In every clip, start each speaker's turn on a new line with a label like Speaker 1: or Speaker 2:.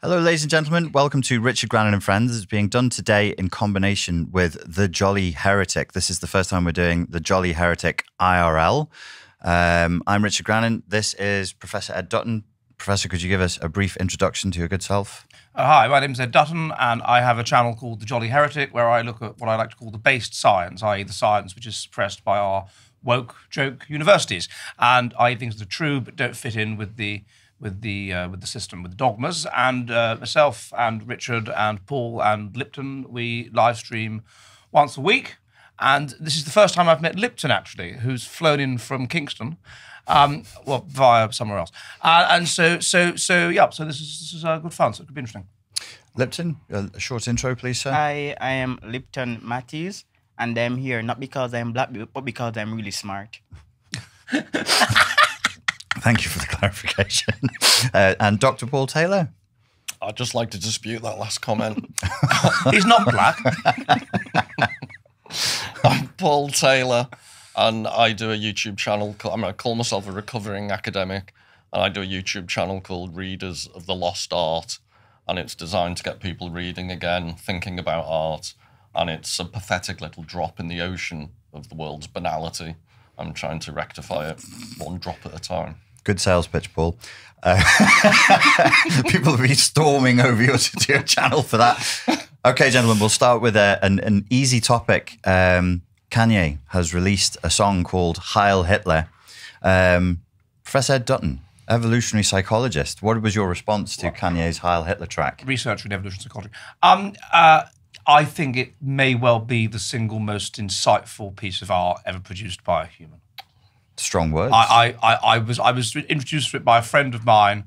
Speaker 1: Hello, ladies and gentlemen. Welcome to Richard Grannon and Friends. It's being done today in combination with The Jolly Heretic. This is the first time we're doing The Jolly Heretic IRL. I'm Richard Grannon. This is Professor Ed Dutton. Professor, could you give us a brief introduction to your good self?
Speaker 2: Hi, my name's Ed Dutton, and I have a channel called The Jolly Heretic, where I look at what I like to call the based science, i.e. the science which is suppressed by our woke joke universities, and i.e. things that are true but don't fit in with the system, with the dogmas. And myself and Richard and Paul and Lipton, we live stream once a week. And this is the first time I've met Lipton, actually, who's flown in from Kingston, well, via somewhere else. So this is good fun, so it could be interesting.
Speaker 1: Lipton, a short intro, please, sir.
Speaker 3: I am Lipton Mathews, and I'm here not because I'm black, but because I'm really smart.
Speaker 1: Thank you for the clarification. And Dr. Paul Taylor?
Speaker 4: I'd just like to dispute that last comment.
Speaker 2: He's not black.
Speaker 4: I'm Paul Taylor, and I do a YouTube channel. I call myself a recovering academic, and I do a YouTube channel called Readers of the Lost Art, and it's designed to get people reading again, thinking about art, and it's a pathetic little drop in the ocean of the world's banality. I'm trying to rectify it one drop at a time.
Speaker 1: Good sales pitch, Paul. People will be storming over your channel for that. Okay, gentlemen, we'll start with an easy topic. Kanye has released a song called Heil Hitler. Professor Ed Dutton, evolutionary psychologist, what was your response to Kanye's Heil Hitler track?
Speaker 2: Researcher in evolutionary psychology. I think it may well be the single most insightful piece of art ever produced by a human.
Speaker 1: Strong words.
Speaker 2: I was introduced to it by a friend of mine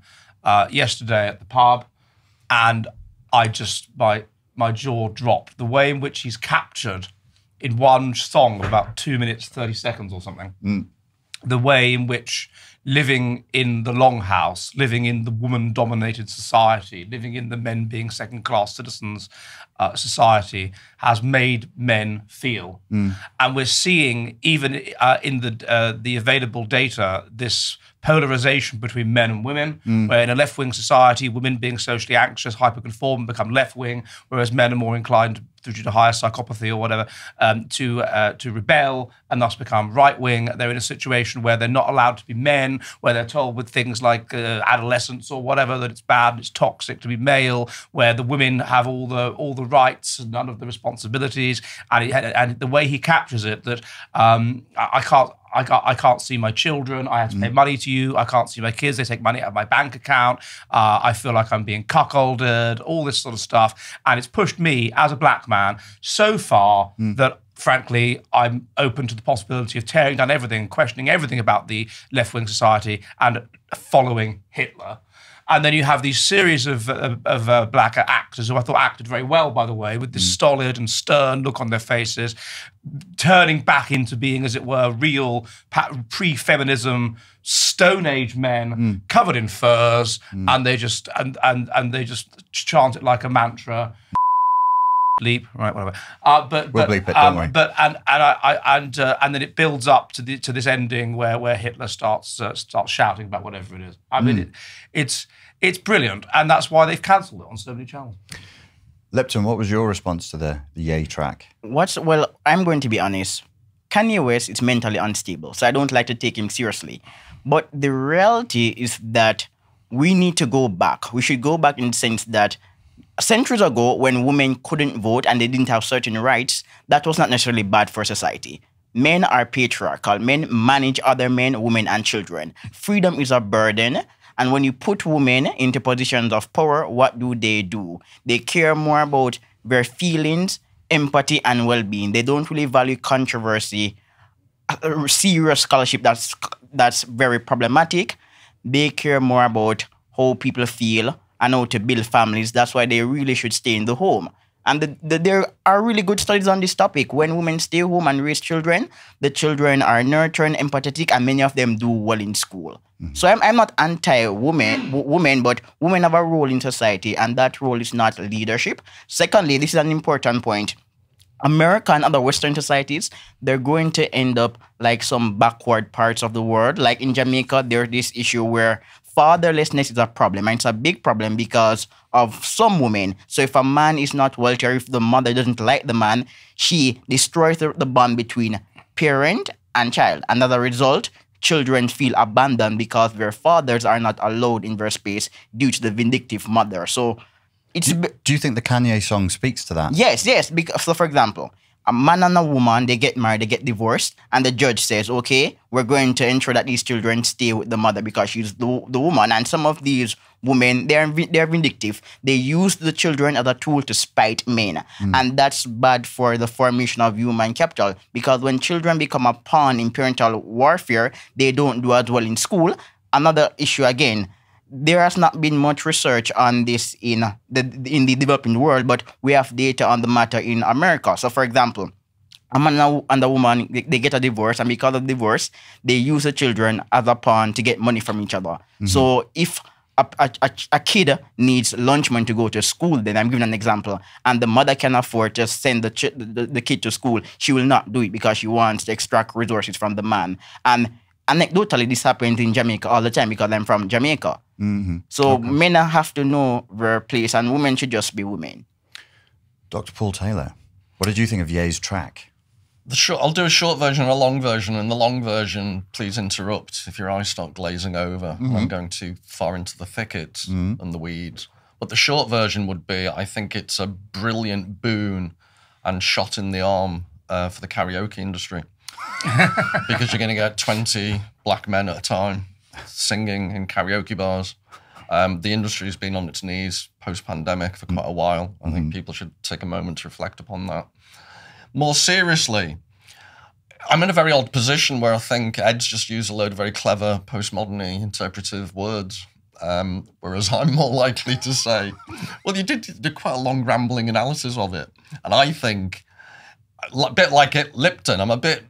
Speaker 2: yesterday at the pub, and my jaw dropped. The way in which he's captured in one song of about 2 minutes, 30 seconds or something, the way in which living in the longhouse, living in the woman-dominated society, living in the men being second-class citizens society has made men feel. And we're seeing, even in the available data, this polarization between men and women, where in a left-wing society, women being socially anxious, hyperconform, become left-wing, whereas men are more inclined, due to higher psychopathy or whatever, to rebel and thus become right-wing. They're in a situation where they're not allowed to be men, where they're told with things like adolescence or whatever that it's bad and it's toxic to be male, where the women have all the rights and none of the responsibilities. And the way he captures it, that I can't see my children. I have to pay money to you. I can't see my kids. They take money out of my bank account. I feel like I'm being cuckolded, all this sort of stuff. And it's pushed me as a black man so far that, frankly, I'm open to the possibility of tearing down everything, questioning everything about the left-wing society and following Hitler. And then you have these series of black actors who I thought acted very well, by the way, with this stolid and stern look on their faces, turning back into being, as it were, real pre-feminism Stone Age men covered in furs, and they just and they just chant it like a mantra. Bleep, right, whatever.
Speaker 1: We'll bleep it, don't worry.
Speaker 2: And then it builds up to this ending where Hitler starts shouting about whatever it is. I mean, it's brilliant, and that's why they've cancelled it on so many channels.
Speaker 1: Lipton, what was your response to the Ye track?
Speaker 3: Well, I'm going to be honest. Kanye West is mentally unstable, so I don't like to take him seriously. But the reality is that we need to go back. We should go back in the sense that centuries ago, when women couldn't vote and they didn't have certain rights, that was not necessarily bad for society. Men are patriarchal. Men manage other men, women, and children. Freedom is a burden. And when you put women into positions of power, what do? They care more about their feelings, empathy, and well-being. They don't really value controversy, serious scholarship that's very problematic. They care more about how people feel and how to build families. That's why they really should stay in the home. And there are really good studies on this topic. When women stay home and raise children, the children are nurturing, empathetic, and many of them do well in school. So I'm not anti-women, but women have a role in society, and that role is not leadership. Secondly, this is an important point. America and other Western societies, they're going to end up like some backward parts of the world. Like in Jamaica, there's this issue where fatherlessness is a problem, and it's a big problem because of some women. So if a man is not wealthy, or if the mother doesn't like the man, she destroys the bond between parent and child. And as a result, children feel abandoned because their fathers are not allowed in their space due to the vindictive mother. So it's...
Speaker 1: Do you think the Kanye song speaks to that?
Speaker 3: Yes. Because, so for example, a man and a woman, they get married, they get divorced, and the judge says, okay, we're going to ensure that these children stay with the mother because she's the woman. And some of these women, they're vindictive. They use the children as a tool to spite men. And that's bad for the formation of human capital, because when children become a pawn in parental warfare, they don't do as well in school. Another issue again, there has not been much research on this in the developing world, but we have data on the matter in America. So, for example, a man and a woman, they get a divorce, and because of divorce, they use the children as a pawn to get money from each other. So, if a kid needs lunch money to go to school, then I'm giving an example, and the mother can afford to send the kid to school, she will not do it because she wants to extract resources from the man. And anecdotally, this happens in Jamaica all the time because I'm from Jamaica. So men have to know their place, and women should just be women.
Speaker 1: Dr. Paul Taylor, what did you think of Ye's track?
Speaker 4: I'll do a short version and a long version. And the long version, please interrupt if your eyes start glazing over. I'm going too far into the thickets and the weeds. But the short version would be, I think it's a brilliant boon and shot in the arm for the karaoke industry. Because you're going to get 20 black men at a time singing in karaoke bars. The industry's been on its knees post-pandemic for quite a while. I think people should take a moment to reflect upon that. More seriously, I'm in a very odd position where I think Ed's just used a load of very clever postmodern interpretive words, whereas I'm more likely to say, well, you did quite a long rambling analysis of it. And I think, a bit like Lipton, I'm a bit,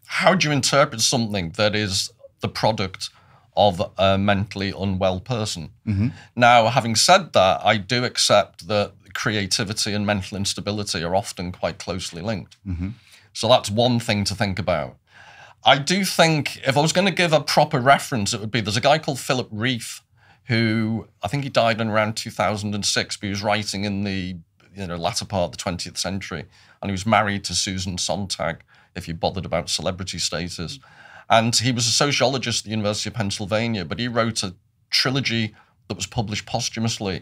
Speaker 4: how do you interpret something that is the product of a mentally unwell person? Now, having said that, I do accept that creativity and mental instability are often quite closely linked. So that's one thing to think about. I do think if I was going to give a proper reference, it would be, there's a guy called Philip Reef, who I think he died in around 2006, but he was writing in the latter part of the 20th century, and he was married to Susan Sontag, if you bothered about celebrity status. And he was a sociologist at the University of Pennsylvania, but he wrote a trilogy that was published posthumously.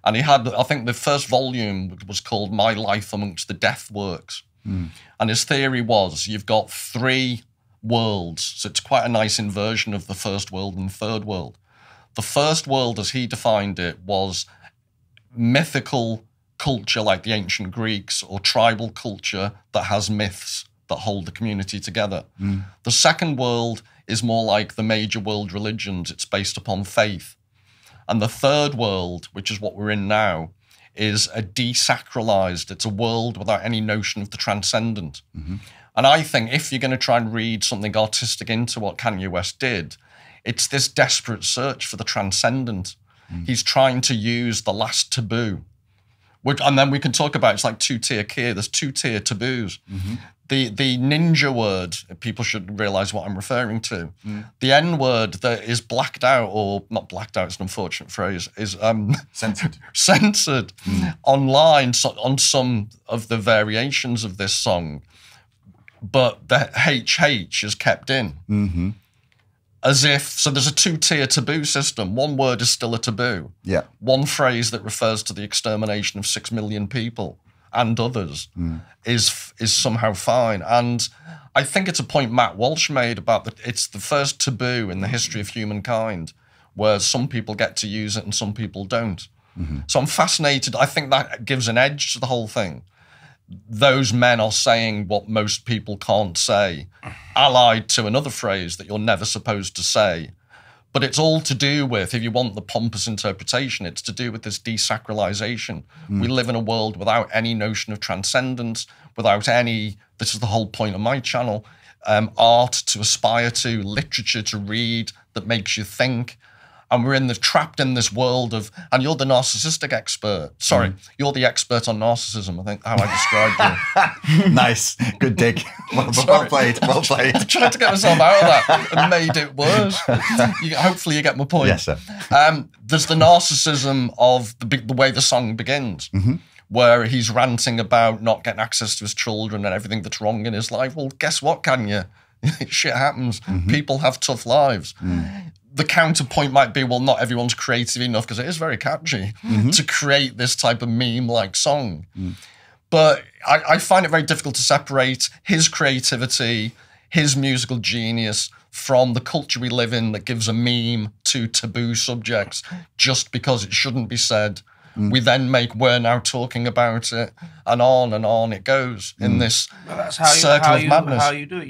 Speaker 4: And he had, I think the first volume was called My Life Amongst the Death Works. And his theory was, you've got three worlds. So it's quite a nice inversion of the first world and the third world. The first world, as he defined it, was mythical culture like the ancient Greeks, or tribal culture that has myths that hold the community together. The second world is more like the major world religions. It's based upon faith. And the third world, which is what we're in now, is a desacralized, it's a world without any notion of the transcendent. And I think if you're going to try and read something artistic into what Kanye West did, it's this desperate search for the transcendent. He's trying to use the last taboo. And then we can talk about, it's like two-tier care, there's two-tier taboos. The ninja word, people should realize what I'm referring to. The N word that is blacked out, or not blacked out, it's an unfortunate phrase, is censored online on some of the variations of this song. But the HH is kept in. As if, so there's a two-tier taboo system. One word is still a taboo. One phrase that refers to the extermination of 6 million people and others is somehow fine. And I think it's a point Matt Walsh made about that it's the first taboo in the history of humankind where some people get to use it and some people don't. So I'm fascinated. I think that gives an edge to the whole thing. Those men are saying what most people can't say, allied to another phrase that you're never supposed to say. But it's all to do with, if you want the pompous interpretation, it's to do with this desacralization. We live in a world without any notion of transcendence, without any, this is the whole point of my channel, art to aspire to, literature to read that makes you think. And we're trapped in this world of, and you're the narcissistic expert. Sorry, you're the expert on narcissism, I think, how I described you.
Speaker 1: Nice. Good dig. Well played. Well played.
Speaker 4: I tried to get myself out of that and made it worse. Hopefully you get my point.
Speaker 1: Yes, sir.
Speaker 4: There's the narcissism of the way the song begins, where he's ranting about not getting access to his children and everything that's wrong in his life. Well, guess what, Kanye? Shit happens. People have tough lives. The counterpoint might be, well, not everyone's creative enough, because it is very catchy, to create this type of meme-like song. But I find it very difficult to separate his creativity, his musical genius, from the culture we live in that gives a meme to taboo subjects just because it shouldn't be said. We then make "we're now talking about it," and on it goes in this circle of madness.
Speaker 2: How you do it,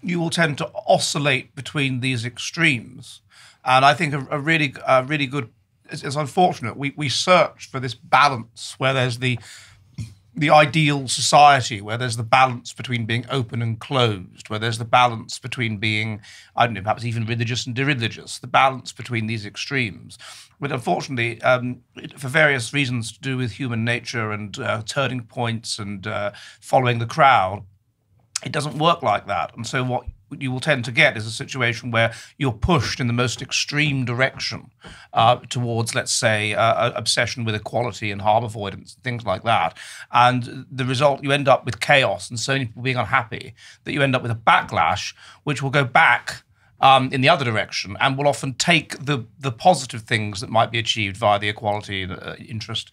Speaker 2: you will tend to oscillate between these extremes, and I think a really good. It's unfortunate we search for this balance where there's the ideal society, where there's the balance between being open and closed, where there's the balance between being, I don't know, perhaps even religious and irreligious, the balance between these extremes. But unfortunately, for various reasons to do with human nature and turning points and following the crowd, it doesn't work like that. And so what you will tend to get is a situation where you're pushed in the most extreme direction towards, let's say, obsession with equality and harm avoidance, things like that. And the result, you end up with chaos and so many people being unhappy that you end up with a backlash, which will go back in the other direction and will often take the positive things that might be achieved via the equality interest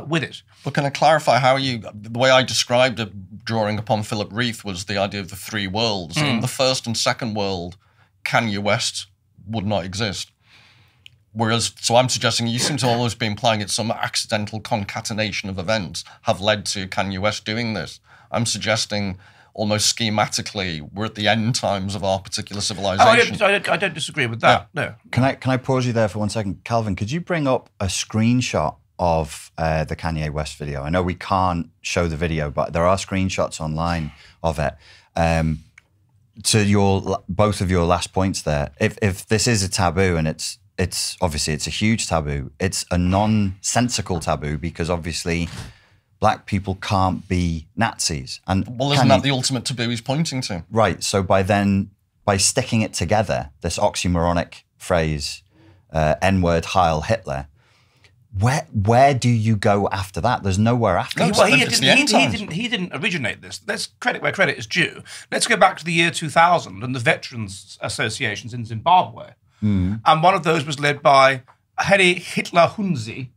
Speaker 2: with it.
Speaker 4: But can I clarify how the way I described it, drawing upon Philip Reith, was the idea of the three worlds. In the first and second world, Kanye West would not exist. Whereas, so I'm suggesting you seem to always be implying it's some accidental concatenation of events have led to Kanye West doing this. I'm suggesting almost schematically, we're at the end times of our particular civilization.
Speaker 2: I don't disagree with that, no.
Speaker 1: Can I pause you there for 1 second? Calvin, could you bring up a screenshot of the Kanye West video? I know we can't show the video, but there are screenshots online of it. To both of your last points there, if this is a taboo, and it's obviously it's a huge taboo, it's a nonsensical taboo, because obviously Black people can't be Nazis. And
Speaker 4: well, isn't that the ultimate taboo he's pointing to?
Speaker 1: Right. So by sticking it together, this oxymoronic phrase, N-word, Heil, Hitler, where do you go after that? There's nowhere after that.
Speaker 2: Well, he didn't originate this. Let's credit where credit is due. Let's go back to the year 2000 and the Veterans Associations in Zimbabwe. And one of those was led by Hitler Hunzi,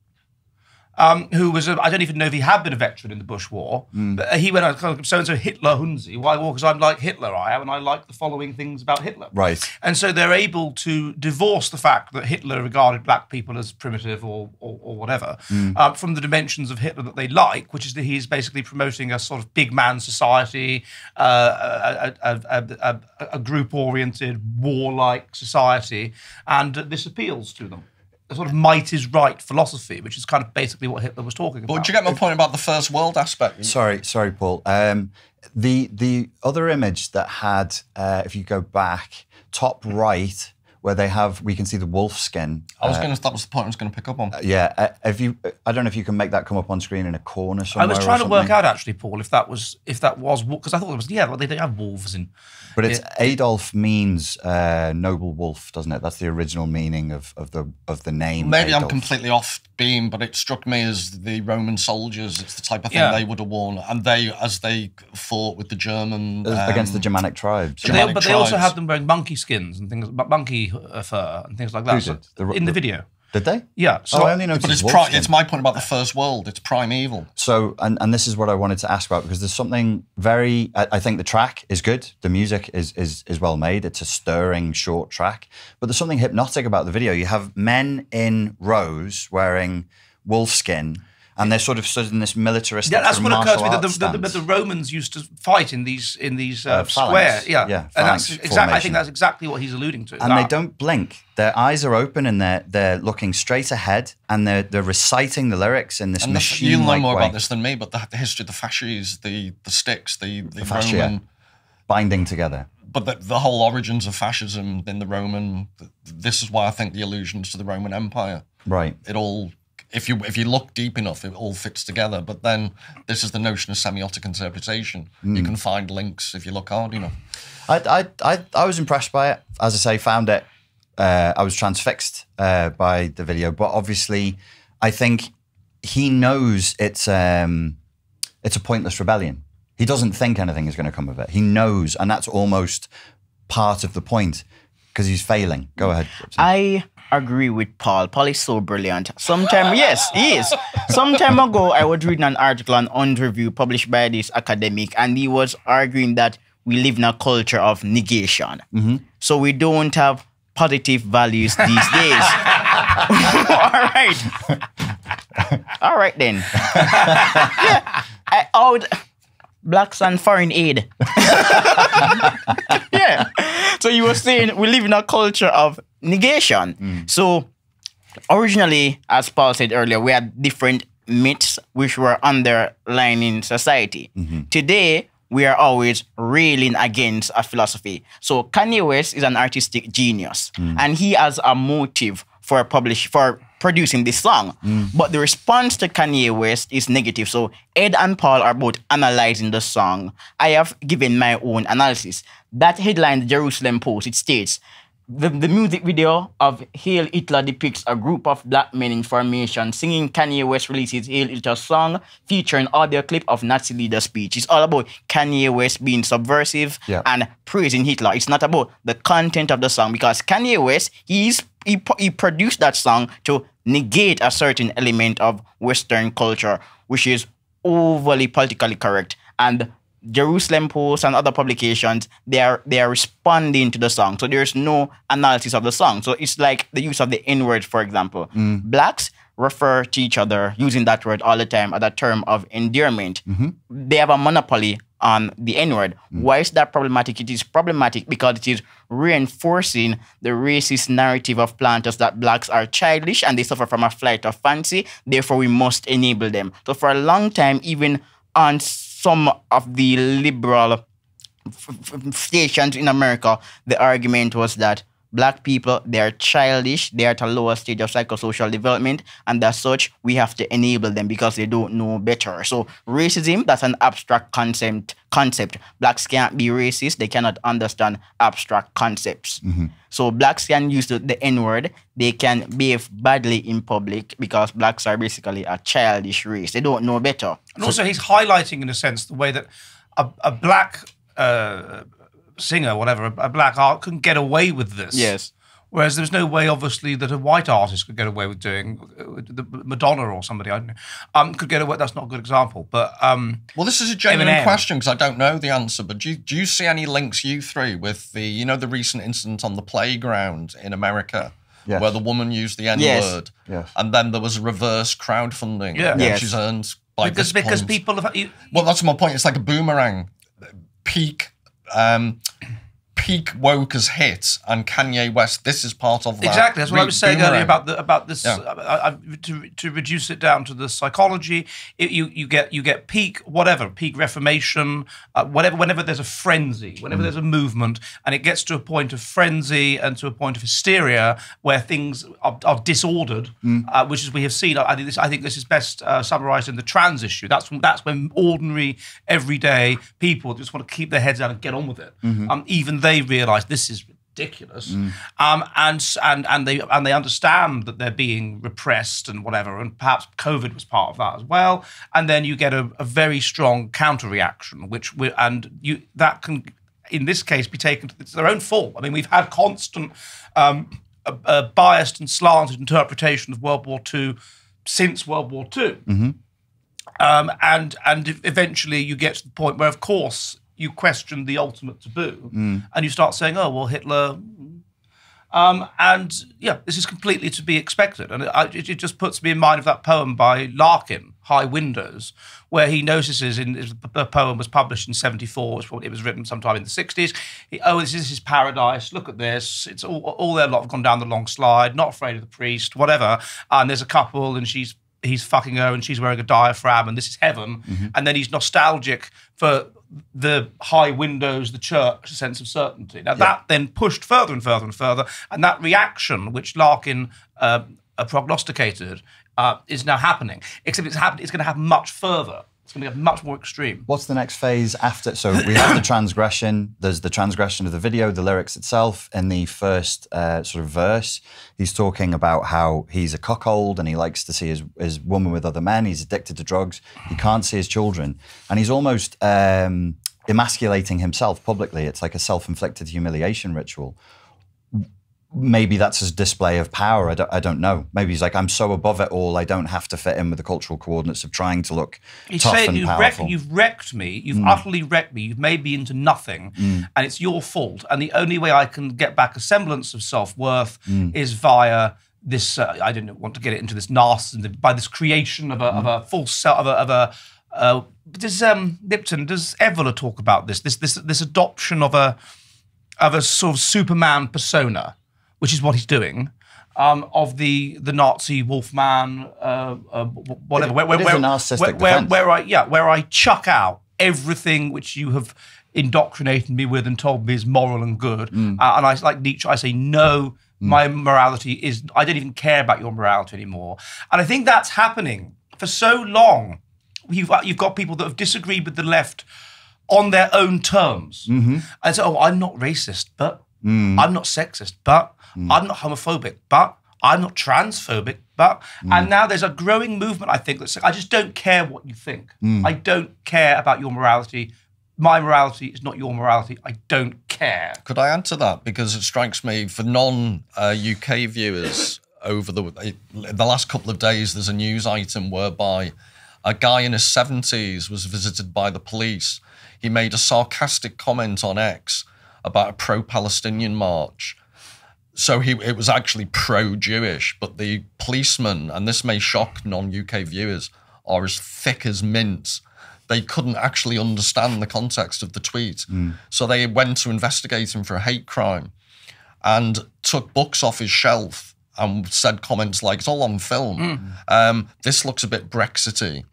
Speaker 2: who was, I don't even know if he had been a veteran in the Bush War, but he went on, so-and-so Hitler Hunzi. Why? Well, because I'm like Hitler, I am, and I like the following things about Hitler.
Speaker 1: Right.
Speaker 2: And so they're able to divorce the fact that Hitler regarded black people as primitive or whatever from the dimensions of Hitler that they like, which is that he's basically promoting a sort of big man society, a group-oriented, warlike society, and this appeals to them. A sort of might is right philosophy, which is kind of basically what Hitler was talking about.
Speaker 4: But do you get my point about the first world aspect?
Speaker 1: Sorry, Paul. The other image that had, if you go back, top right, where we can see the wolf skin.
Speaker 4: That was the point I was going to pick up on.
Speaker 1: I don't know if you can make that come up on screen in a corner somewhere.
Speaker 2: I was trying to work out actually, Paul, if that was, because I thought it was, well, they don't have wolves in.
Speaker 1: But it's Adolf means noble wolf, doesn't it? That's the original meaning of the name.
Speaker 4: Maybe
Speaker 1: Adolf.
Speaker 4: I'm completely off beam, but it struck me as the Roman soldiers. It's the type of thing they would have worn, and as they fought with the German
Speaker 1: against the Germanic tribes.
Speaker 2: But they also had them wearing monkey skins and things, monkey fur and things like that.
Speaker 1: Who did?
Speaker 2: In the video.
Speaker 1: Did they?
Speaker 2: Yeah.
Speaker 1: So I only noticed
Speaker 4: but it's my point about the first world. It's primeval.
Speaker 1: So, and this is what I wanted to ask about, because there's something very, I think the track is good. The music is well made. It's a stirring short track, but there's something hypnotic about the video. You have men in rows wearing wolfskin, and they're sort of stood in this militaristic.
Speaker 2: Yeah, that's what occurs to me.
Speaker 1: That
Speaker 2: the Romans used to fight in these squares. Yeah, and that's exactly. I think that's exactly what he's alluding to.
Speaker 1: And they don't blink. Their eyes are open, and they're looking straight ahead, and they're reciting the lyrics in this machine-like
Speaker 4: You'll know more
Speaker 1: way.
Speaker 4: about this than me, but the history of the fasces, the sticks, the
Speaker 1: fascia,
Speaker 4: Roman
Speaker 1: binding together.
Speaker 4: but the whole origins of fascism in the Roman, this is why I think the allusions to the Roman Empire.
Speaker 1: Right.
Speaker 4: It all, if you look deep enough, it all fits together. But then this is the notion of semiotic interpretation. You can find links if you look hard enough.
Speaker 1: I was impressed by it. As I say, found it. I was transfixed by the video, but obviously, I think he knows it's a pointless rebellion. He doesn't think anything is going to come of it. He knows, and that's almost part of the point because he's failing. Go ahead.
Speaker 3: I agree with Paul. Paul is so brilliant. Yes, he is. Some time ago, I was reading an article on Review published by this academic, and he was arguing that we live in a culture of negation. So we don't have positive values these days. All right then. Blacks and foreign aid. Yeah. So you were saying we live in a culture of negation. So originally, as Paul said earlier, we had different myths which were underlying society. Today, we are always railing against a philosophy. So Kanye West is an artistic genius, and he has a motive for producing this song. But the response to Kanye West is negative. So Ed and Paul are both analyzing the song. I have given my own analysis. That headline, the Jerusalem Post, it states, the music video of Heil Hitler depicts a group of black men in formation singing Kanye West releases Heil Hitler song featuring audio clip of Nazi leader speech. It's all about Kanye West being subversive and praising Hitler. It's not about the content of the song because Kanye West, he produced that song to negate a certain element of Western culture, which is overly politically correct. And Jerusalem Post and other publications, they are responding to the song. So there's no analysis of the song. So it's like the use of the N-word, for example. Blacks refer to each other using that word all the time as a term of endearment. They have a monopoly on the N-word. Why is that problematic? It is problematic because it is reinforcing the racist narrative of planters that blacks are childish and they suffer from a flight of fancy. Therefore, we must enable them. So for a long time, even on some of the liberal stations in America, the argument was that black people, they are childish, they are at a lower stage of psychosocial development, and as such, we have to enable them because they don't know better. So racism, that's an abstract concept. Blacks can't be racist, they cannot understand abstract concepts. So blacks can use the N-word, they can behave badly in public because blacks are basically a childish race. They don't know better.
Speaker 2: And also he's highlighting, in a sense, the way that a black singer, whatever, a black art couldn't get away with this.
Speaker 3: Yes.
Speaker 2: Whereas there's no way, obviously, that a white artist could get away with doing Madonna or somebody, I don't know, could get away. That's not a good example, but
Speaker 4: well, this is a genuine question because I don't know the answer. But do you see any links, you three, with the the recent incident on the playground in America, where the woman used the N-word, and then there was a reverse crowdfunding, which is earned by
Speaker 2: because people have.
Speaker 4: Well, that's my point. It's like a boomerang. Peak woke has hit, and Kanye West. This is part of that.
Speaker 2: Exactly. That's what I was saying earlier about this. To reduce it down to the psychology, you get peak reformation, whenever there's a frenzy, whenever there's a movement, and it gets to a point of frenzy and to a point of hysteria where things are disordered, which is we have seen. I think this is best summarized in the trans issue. That's when ordinary, everyday people just want to keep their heads down and get on with it. Even they realise this is ridiculous, and they understand that they're being repressed and whatever, and perhaps COVID was part of that as well. And then you get a very strong counter reaction, that can, in this case, be taken to their own fault. I mean, we've had constant biased and slanted interpretation of World War II since World War II, and eventually you get to the point where, of course, you question the ultimate taboo, and you start saying, "Oh, well, Hitler," this is completely to be expected. And it just puts me in mind of that poem by Larkin, "High Windows," where he notices the poem was published in '74. It was written sometime in the '60s. This is paradise. Look at this. It's all their lot have gone down the long slide. Not afraid of the priest. Whatever. And there's a couple, and she's he's fucking her and she's wearing a diaphragm and this is heaven. And then he's nostalgic for the high windows, the church, a sense of certainty. Now that then pushed further and further and further, and that reaction, which Larkin prognosticated, is now happening. Except it's going to happen much further. It's going to get much more extreme.
Speaker 1: What's the next phase after? So we have the transgression. There's the transgression of the video, the lyrics itself. In the first sort of verse, he's talking about how he's a cuckold and he likes to see his woman with other men. He's addicted to drugs. He can't see his children. And he's almost emasculating himself publicly. It's like a self-inflicted humiliation ritual. Maybe that's his display of power. I don't know. Maybe he's like, I'm so above it all, I don't have to fit in with the cultural coordinates of trying to look tough and powerful.
Speaker 2: You've wrecked me. You've utterly wrecked me. You've made me into nothing, and it's your fault. And the only way I can get back a semblance of self-worth is via this. I didn't want to get it into this narcissism, by this creation of a false self, does Lipton, does Evola talk about this? This adoption of a sort of Superman persona, which is what he's doing, of the Nazi Wolfman, whatever.
Speaker 1: It is a narcissistic defense.
Speaker 2: Where I chuck out everything which you have indoctrinated me with and told me is moral and good, and I, like Nietzsche, I say no. My morality is. I don't even care about your morality anymore, and I think that's happening for so long. You've got people that have disagreed with the left on their own terms, and say, "Oh, I'm not racist, but I'm not sexist, but." I'm not homophobic, but I'm not transphobic, but... And now there's a growing movement, I think, that's like, I just don't care what you think. I don't care about your morality. My morality is not your morality. I don't care.
Speaker 4: Could I add to that? Because it strikes me, for non-UK viewers, over the last couple of days, there's a news item whereby a guy in his 70s was visited by the police. He made a sarcastic comment on X about a pro-Palestinian march. So it was actually pro-Jewish, but the policemen, and this may shock non-UK viewers, are as thick as mints. They couldn't actually understand the context of the tweet. So they went to investigate him for a hate crime and took books off his shelf and said comments like, it's all on film. This looks a bit Brexity.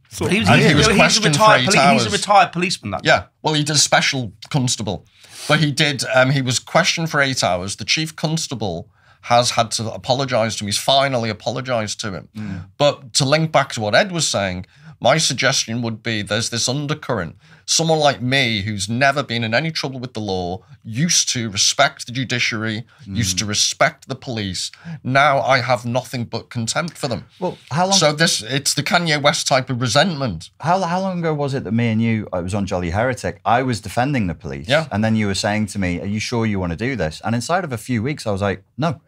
Speaker 2: So he was questioned for 8 hours. He's a retired policeman.
Speaker 4: Yeah, well, he did a special constable. But he did, he was questioned for 8 hours. The chief constable has had to apologise to him. He's finally apologised to him. But to link back to what Ed was saying, my suggestion would be there's this undercurrent. Someone like me who's never been in any trouble with the law, used to respect the judiciary, used to respect the police. Now I have nothing but contempt for them.
Speaker 1: Well, how long?
Speaker 4: So it's the Kanye West type of resentment.
Speaker 1: How long ago was it that me and you, I was on Jolly Heretic, I was defending the police.
Speaker 4: Yeah.
Speaker 1: And then you were saying to me, are you sure you want to do this? And inside of a few weeks, I was like, no.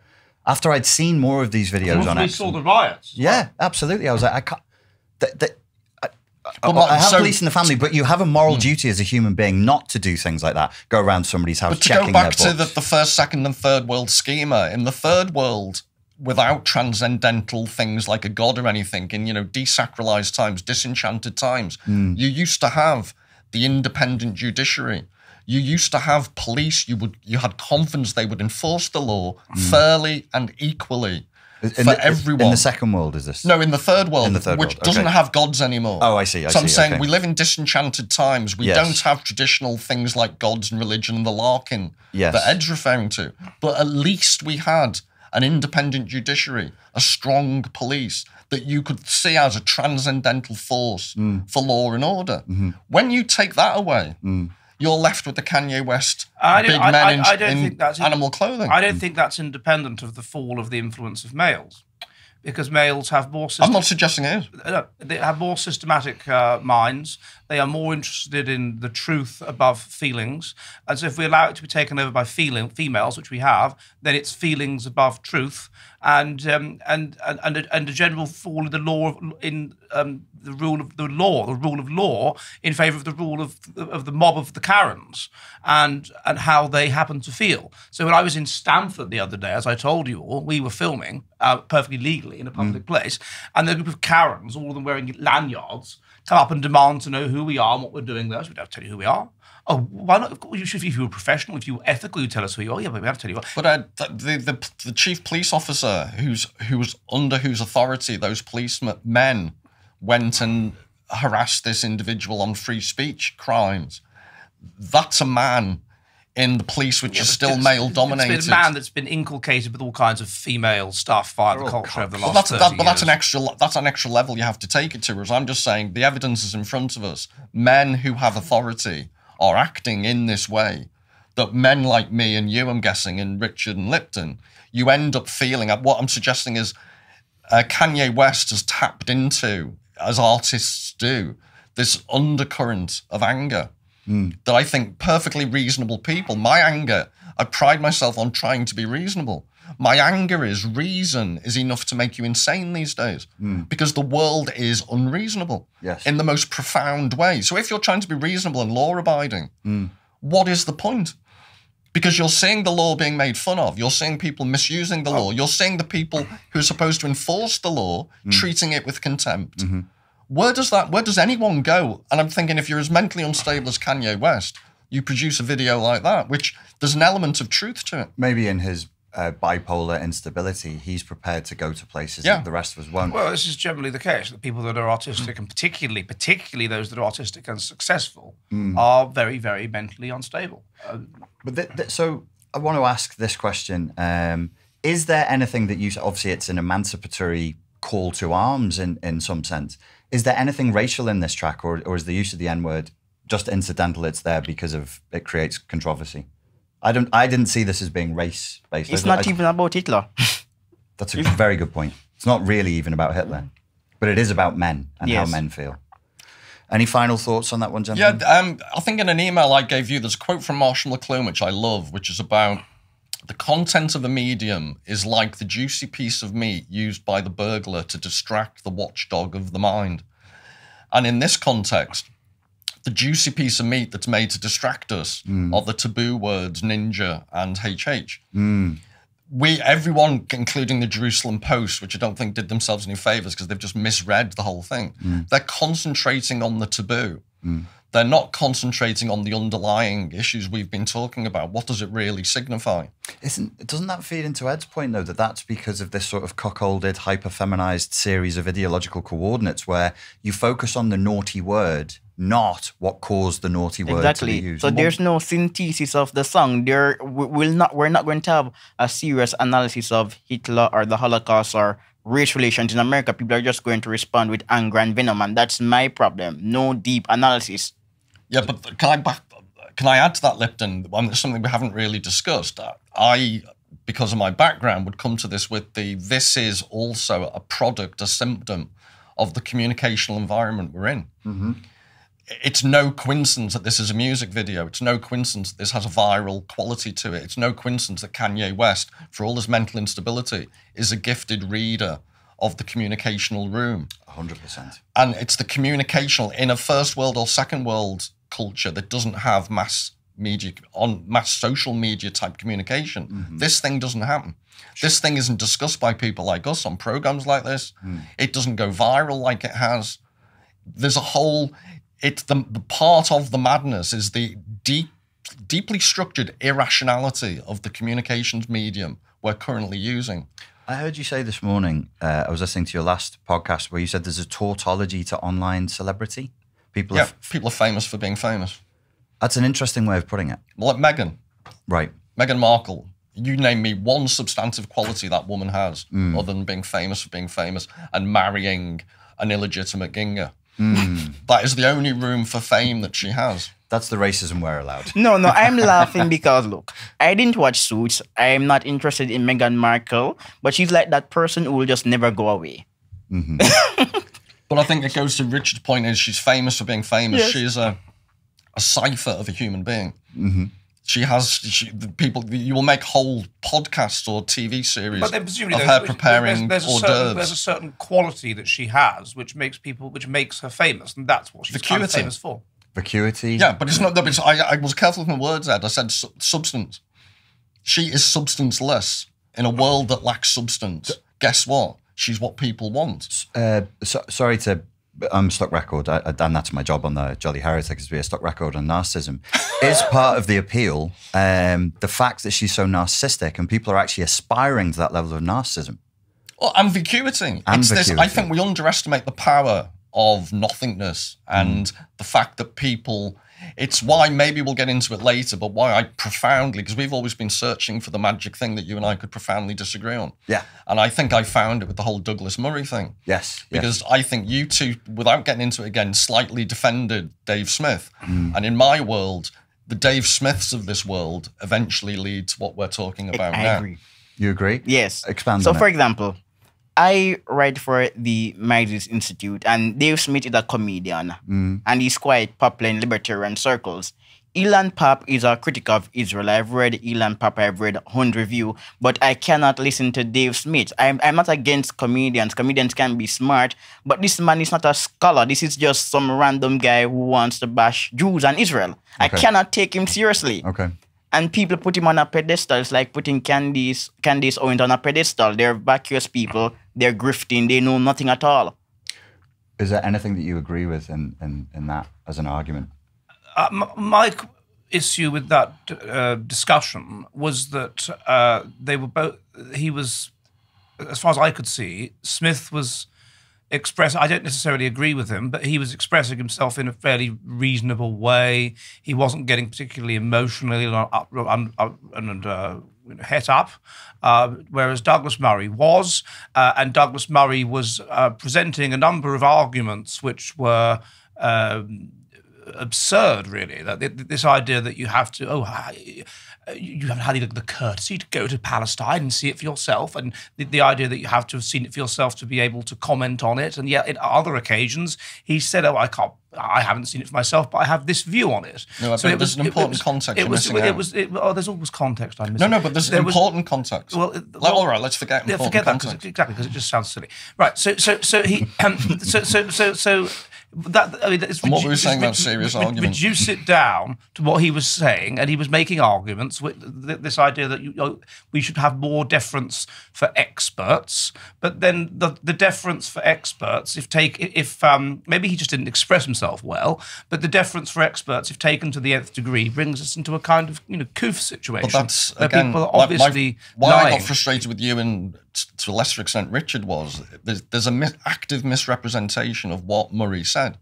Speaker 1: After I'd seen more of these videos on X.
Speaker 2: We saw the riots.
Speaker 1: Yeah, absolutely. I was like, I can't. I have police in the family, but you have a moral duty as a human being not to do things like that. Go around somebody's house checking their books.
Speaker 4: But to go back to the first, second and third world schema, in the third world, without transcendental things like a god or anything, in, desacralized times, disenchanted times, you used to have the independent judiciary. You used to have police. You had confidence they would enforce the law fairly and equally. For everyone.
Speaker 1: In the second world, is this?
Speaker 4: No, in the third world,
Speaker 1: in the third
Speaker 4: which
Speaker 1: world.
Speaker 4: doesn't have gods anymore.
Speaker 1: Oh, I see.
Speaker 4: So I'm saying we live in disenchanted times. We don't have traditional things like gods and religion and the Larkin that Ed's referring to. But at least we had an independent judiciary, a strong police that you could see as a transcendental force for law and order. When you take that away, you're left with the Kanye West big men in animal clothing.
Speaker 2: I don't think that's independent of the fall of the influence of males, because males have more...
Speaker 4: I'm not suggesting it is.
Speaker 2: They have more systematic minds. They are more interested in the truth above feelings. And so if we allow it to be taken over by females, which we have, then it's feelings above truth, and a general fall in the law the rule of law in favour of the rule of the mob of the Karens and how they happen to feel. So when I was in Stamford the other day, as I told you all, we were filming perfectly legally in a public place, and the group of Karens, all of them wearing lanyards, come up and demand to know who we are and what we're doing there. So we don't tell you who we are. Oh, why not? If you were professional, if you were ethical, you tell us who you are. Yeah, but we have to tell you what.
Speaker 4: But the chief police officer whose authority those policemen went and harassed this individual on free speech crimes, that's a man in the police, which is still male-dominated.
Speaker 2: It's been a man that's been inculcated with all kinds of female stuff via the culture over the last 30 years.
Speaker 4: But that's an extra level you have to take it to, whereas I'm just saying the evidence is in front of us. Men who have authority are acting in this way, that men like me and you, I'm guessing, and Richard and Lipton, you end up feeling, what I'm suggesting is Kanye West has tapped into, as artists do, this undercurrent of anger. That I think perfectly reasonable people, my anger, I pride myself on trying to be reasonable. My anger is reason is enough to make you insane these days because the world is unreasonable in the most profound way. So if you're trying to be reasonable and law-abiding, what is the point? Because you're seeing the law being made fun of. You're seeing people misusing the law. You're seeing the people who are supposed to enforce the law treating it with contempt. Where does anyone go? And I'm thinking if you're as mentally unstable as Kanye West, you produce a video like that, which there's an element of truth to it.
Speaker 1: Maybe in his bipolar instability, he's prepared to go to places that the rest of us won't.
Speaker 2: Well, this is generally the case. The people that are autistic, and particularly those that are autistic and successful, are very, very mentally unstable.
Speaker 1: So I want to ask this question. Is there anything that you... Obviously, it's an emancipatory call to arms in some sense. Is there anything racial in this track, or is the use of the N-word just incidental? It's there because it creates controversy. I didn't see this as being race-based.
Speaker 3: It's not even about Hitler.
Speaker 1: That's a very good point. It's not really even about Hitler, but it is about men and how men feel. Any final thoughts on that one, gentlemen?
Speaker 4: Yeah, I think in an email I gave you, there's a quote from Marshall McLuhan, which I love, which is about the content of a medium is like the juicy piece of meat used by the burglar to distract the watchdog of the mind. And in this context, the juicy piece of meat that's made to distract us are the taboo words ninja and HH. Everyone, including the Jerusalem Post, which I don't think did themselves any favors because they've just misread the whole thing, they're concentrating on the taboo. They're not concentrating on the underlying issues we've been talking about. What does it really signify?
Speaker 1: Doesn't that feed into Ed's point, though, that that's because of this sort of cuckolded, hyper-feminized series of ideological coordinates where you focus on the naughty word, not what caused the naughty word to be used?
Speaker 3: So there's no synthesis of the song. We're not going to have a serious analysis of Hitler or the Holocaust or race relations in America. People are just going to respond with anger and venom, and that's my problem. No deep analysis.
Speaker 4: Yeah, but can I add to that, Lipton? Something we haven't really discussed. I, because of my background, would come to this with this is also a product, a symptom of the communicational environment we're in. It's no coincidence that this is a music video. It's no coincidence that this has a viral quality to it. It's no coincidence that Kanye West, for all his mental instability, is a gifted reader of the communicational room.
Speaker 1: 100%.
Speaker 4: And it's the communicational in a first world or second world culture that doesn't have mass social media type communication. This thing doesn't happen. This thing isn't discussed by people like us on programs like this. It doesn't go viral like it has. There's a whole... the part of the madness is the deeply structured irrationality of the communications medium we're currently using.
Speaker 1: I heard you say this morning, I was listening to your last podcast where you said there's a tautology to online celebrity. People are
Speaker 4: famous for being famous.
Speaker 1: That's an interesting way of putting it.
Speaker 4: Like Meghan.
Speaker 1: Right.
Speaker 4: Meghan Markle. You name me one substantive quality that woman has other than being famous for being famous and marrying an illegitimate ginger. That is the only room for fame that she has.
Speaker 1: That's the racism we're allowed.
Speaker 3: No, I'm laughing because, look, I didn't watch Suits. I'm not interested in Meghan Markle, but she's like that person who will just never go away.
Speaker 4: But I think it goes to Richard's point is she's famous for being famous. Yes. She is a cipher of a human being. You will make whole podcasts or TV series of her preparing hors d'oeuvres.
Speaker 2: There's a certain quality that she has which makes her famous, and that's what she's kind of famous for.
Speaker 1: Vacuity.
Speaker 4: Yeah, but it's not. I was careful with my words, Ed. I said substance. She is substanceless in a world that lacks substance. Guess what? She's what people want.
Speaker 1: Sorry to I'm stuck record, and that's my job on the Jolly Heretic, is to be a stuck record on narcissism. Is part of the appeal the fact that she's so narcissistic and people are actually aspiring to that level of narcissism?
Speaker 4: Well, ambiguity. It's this. I think we underestimate the power of nothingness and the fact that people. It's why, maybe we'll get into it later, but why I profoundly, because we've always been searching for the magic thing that you and I could profoundly disagree on.
Speaker 1: Yeah.
Speaker 4: And I think I found it with the whole Douglas Murray thing.
Speaker 1: Yes.
Speaker 4: Because I think you two, without getting into it again, slightly defended Dave Smith. And in my world, the Dave Smiths of this world eventually lead to what we're talking about now.
Speaker 3: I agree.
Speaker 1: You agree?
Speaker 3: Yes.
Speaker 1: Expand
Speaker 3: so,
Speaker 1: on
Speaker 3: for
Speaker 1: it.
Speaker 3: example, I write for the Mathews Institute, and Dave Smith is a comedian, and he's quite popular in libertarian circles. Elon Pap is a critic of Israel. I've read Elon Pap, I've read Hunt Review, but I cannot listen to Dave Smith. I'm not against comedians. Comedians can be smart, but this man is not a scholar. This is just some random guy who wants to bash Jews and Israel.
Speaker 1: Okay.
Speaker 3: I cannot take him seriously.
Speaker 1: Okay.
Speaker 3: And people put him on a pedestal. It's like putting Candice Owens on a pedestal. They're vacuous people. They're grifting. They know nothing at all.
Speaker 1: Is there anything that you agree with in that as an argument?
Speaker 2: My issue with that discussion was that they were both. He was, as far as I could see, Smith was expressing. I don't necessarily agree with him, but he was expressing himself in a fairly reasonable way. He wasn't getting particularly emotionally het up, whereas Douglas Murray was, and Douglas Murray was presenting a number of arguments which were absurd, really. That this idea that you have to, you haven't had the courtesy to go to Palestine and see it for yourself, and the idea that you have to have seen it for yourself to be able to comment on it. And yet, in other occasions, he said, I haven't seen it for myself, but I have this view on it.
Speaker 4: No, so there's an important context you're missing out.
Speaker 2: There's always context I'm missing.
Speaker 4: No, but there's an important context.
Speaker 2: Well,
Speaker 4: all right, let's forget important context.
Speaker 2: Because it just sounds silly. Right, so he, that, I mean,
Speaker 4: and what we were saying about serious arguments.
Speaker 2: Reduce it down to what he was saying, and he was making arguments with this idea that we should have more deference for experts, but then the deference for experts, if maybe he just didn't express himself well, but the deference for experts, if taken to the nth degree, brings us into a kind of coof situation.
Speaker 4: But that's again
Speaker 2: people are obviously
Speaker 4: why
Speaker 2: lying.
Speaker 4: I got frustrated with you and to a lesser extent Richard was there's an active misrepresentation of what Murray said.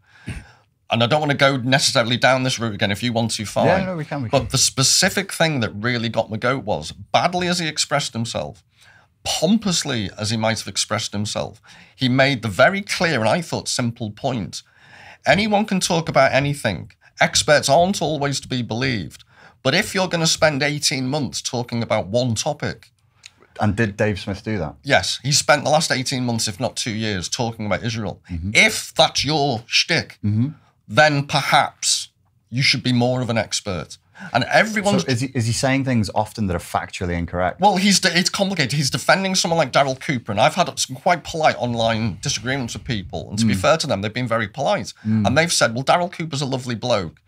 Speaker 4: And I don't want to go necessarily down this route again. If you want to, fine.
Speaker 1: Yeah, no, we can.
Speaker 4: But the specific thing that really got my goat was, badly as he expressed himself, pompously as he might have expressed himself, he made the very clear and I thought simple point. Anyone can talk about anything. Experts aren't always to be believed. But if you're going to spend 18 months talking about one topic...
Speaker 1: And did Dave Smith do that?
Speaker 4: Yes. He spent the last 18 months, if not 2 years, talking about Israel. If that's your shtick, then perhaps you should be more of an expert. And everyone's...
Speaker 1: So is he saying things often that are factually incorrect?
Speaker 4: Well, it's complicated. He's defending someone like Daryl Cooper, and I've had some quite polite online disagreements with people, and to be fair to them, they've been very polite. And they've said, well, Daryl Cooper's a lovely bloke.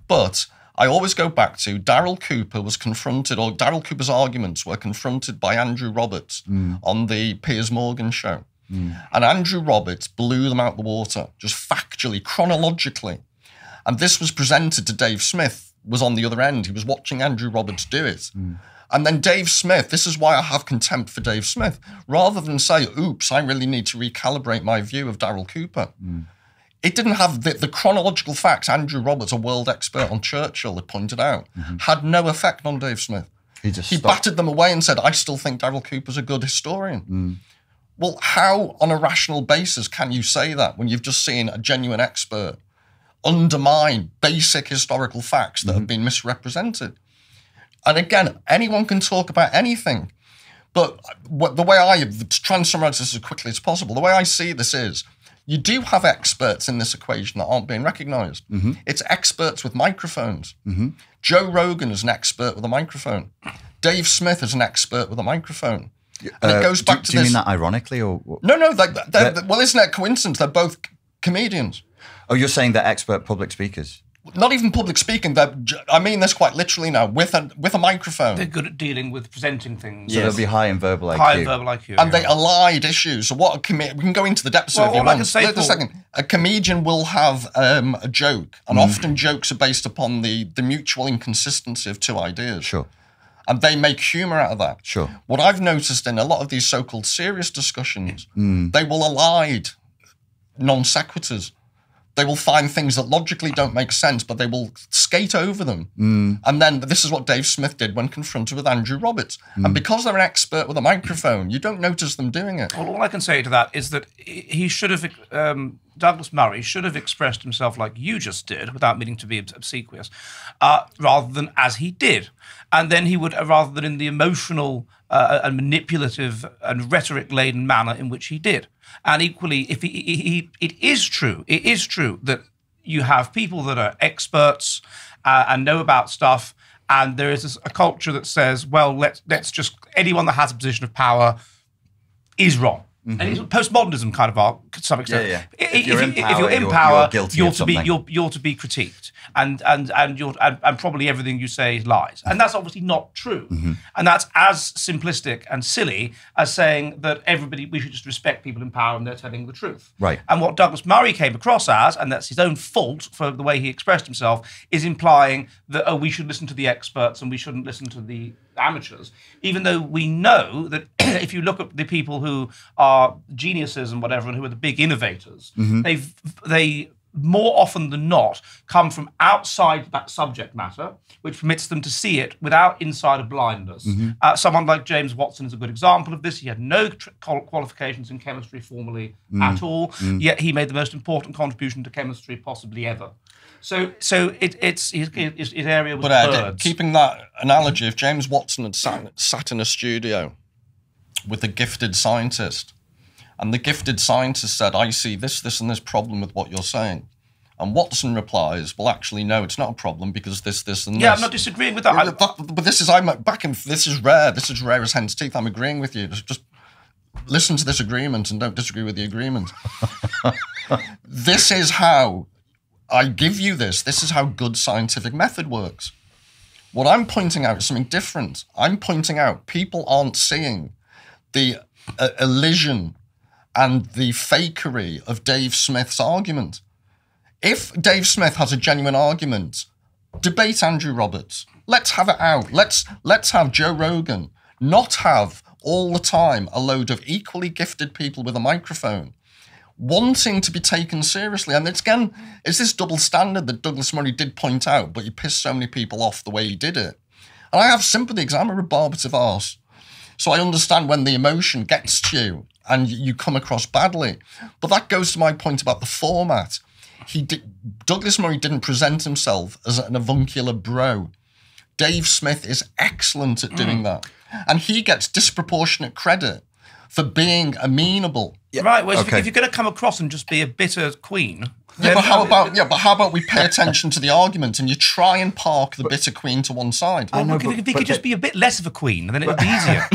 Speaker 4: But I always go back to Daryl Cooper was confronted, or Daryl Cooper's arguments were confronted by Andrew Roberts on the Piers Morgan show. And Andrew Roberts blew them out the water, just factually, chronologically. And this was presented to Dave Smith, was on the other end. He was watching Andrew Roberts do it. And then Dave Smith, this is why I have contempt for Dave Smith, rather than say, oops, I really need to recalibrate my view of Daryl Cooper. It didn't have the chronological facts. Andrew Roberts, a world expert on Churchill, had pointed out, had no effect on Dave Smith. He batted them away and said, I still think Daryl Cooper's a good historian. Well, how on a rational basis can you say that when you've just seen a genuine expert undermine basic historical facts that have been misrepresented? And again, anyone can talk about anything. But the way to try and summarize this as quickly as possible, the way I see this is, you do have experts in this equation that aren't being recognized. It's experts with microphones. Joe Rogan is an expert with a microphone. Dave Smith is an expert with a microphone. And it goes back to this.
Speaker 1: Do you mean that ironically? Or
Speaker 4: No, well, isn't that coincidence? They're both comedians.
Speaker 1: Oh, you're saying they're expert public speakers?
Speaker 4: not even public speaking. I mean this quite literally now, with a microphone.
Speaker 2: They're good at dealing with presenting things.
Speaker 1: So they'll be high in verbal IQ.
Speaker 2: High in verbal IQ.
Speaker 4: And they allied issues. So what we can go into the depths of it if you
Speaker 2: all I
Speaker 4: want.
Speaker 2: can say
Speaker 4: Wait a second. A comedian will have a joke, and often jokes are based upon the mutual inconsistency of two ideas.
Speaker 1: Sure.
Speaker 4: And they make humour out of that.
Speaker 1: Sure.
Speaker 4: What I've noticed in a lot of these so-called serious discussions, they will allied non sequiturs. They will find things that logically don't make sense, but they will skate over them. And then this is what Dave Smith did when confronted with Andrew Roberts. And because they're an expert with a microphone, you don't notice them doing it.
Speaker 2: Well, all I can say to that is that he should have, Douglas Murray should have expressed himself like you just did, without meaning to be obsequious, rather than as he did. And then he would, rather than in the emotional and manipulative and rhetoric-laden manner in which he did. And equally, if it is true that you have people that are experts and know about stuff, and there is a culture that says, well, let's just, anyone that has a position of power is wrong. And it's postmodernism kind of art to some extent.
Speaker 1: Yeah.
Speaker 2: If you're in power, you're to be critiqued, and probably everything you say lies, and that's obviously not true. And that's as simplistic and silly as saying that we should just respect people in power and they're telling the truth.
Speaker 1: Right.
Speaker 2: And what Douglas Murray came across as, and that's his own fault for the way he expressed himself, is implying that we should listen to the experts and we shouldn't listen to the amateurs, even though we know that if you look at the people who are geniuses and whatever, and who are the big innovators, they more often than not come from outside that subject matter, which permits them to see it without insider blindness. Someone like James Watson is a good example of this. He had no qualifications in chemistry formally at all, yet he made the most important contribution to chemistry possibly ever. So it's his area was birds.
Speaker 4: Keeping that analogy, if James Watson had sat in a studio with a gifted scientist, and the gifted scientist said, I see this and this problem with what you're saying, and Watson replies, well, actually, no, it's not a problem because this, and this.
Speaker 2: Yeah, I'm not disagreeing with that.
Speaker 4: But this is rare as hen's teeth. I'm agreeing with you. Just listen to this agreement and don't disagree with the agreement. This is how I give you this. This is how good scientific method works. What I'm pointing out is something different. I'm pointing out people aren't seeing the elision and the fakery of Dave Smith's argument. If Dave Smith has a genuine argument, debate Andrew Roberts. Let's have it out. Let's have Joe Rogan not have all the time a load of equally gifted people with a microphone wanting to be taken seriously. And it's this double standard that Douglas Murray did point out, but he pissed so many people off the way he did it. And I have sympathy because I'm a rebarbative arse. So I understand when the emotion gets to you and you come across badly. But that goes to my point about the format. Douglas Murray didn't present himself as an avuncular bro. Dave Smith is excellent at doing that. And he gets disproportionate credit for being amenable.
Speaker 2: Yeah. Right, well, if you're going to come across and just be a bitter queen...
Speaker 4: but how about we pay attention to the argument and you try and park the bitter queen to one side?
Speaker 2: If he could just be a bit less of a queen, then it would be easier.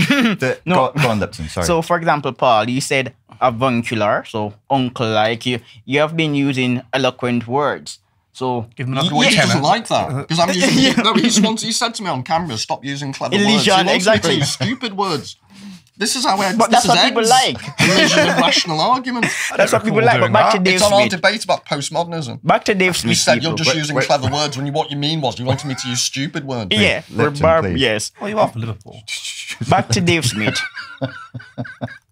Speaker 1: Go on, Lipton, sorry.
Speaker 3: So, for example, Paul, you said avuncular, so uncle-like. You have been using eloquent words. So
Speaker 2: give him another
Speaker 4: he doesn't like that because I'm using. He said to me on camera, "Stop using clever words." He wants me to use stupid words. This is how.
Speaker 3: But that's what people like.
Speaker 4: Elision of rational argument.
Speaker 3: That's what people like. But back to Dave Smith.
Speaker 4: It's on our debate about postmodernism.
Speaker 3: Back to Dave Smith.
Speaker 4: You said you're just using clever words when what you mean was you wanted me to use stupid words.
Speaker 3: Yeah, yes.
Speaker 2: Well, you are for Liverpool.
Speaker 3: Back to Dave Smith.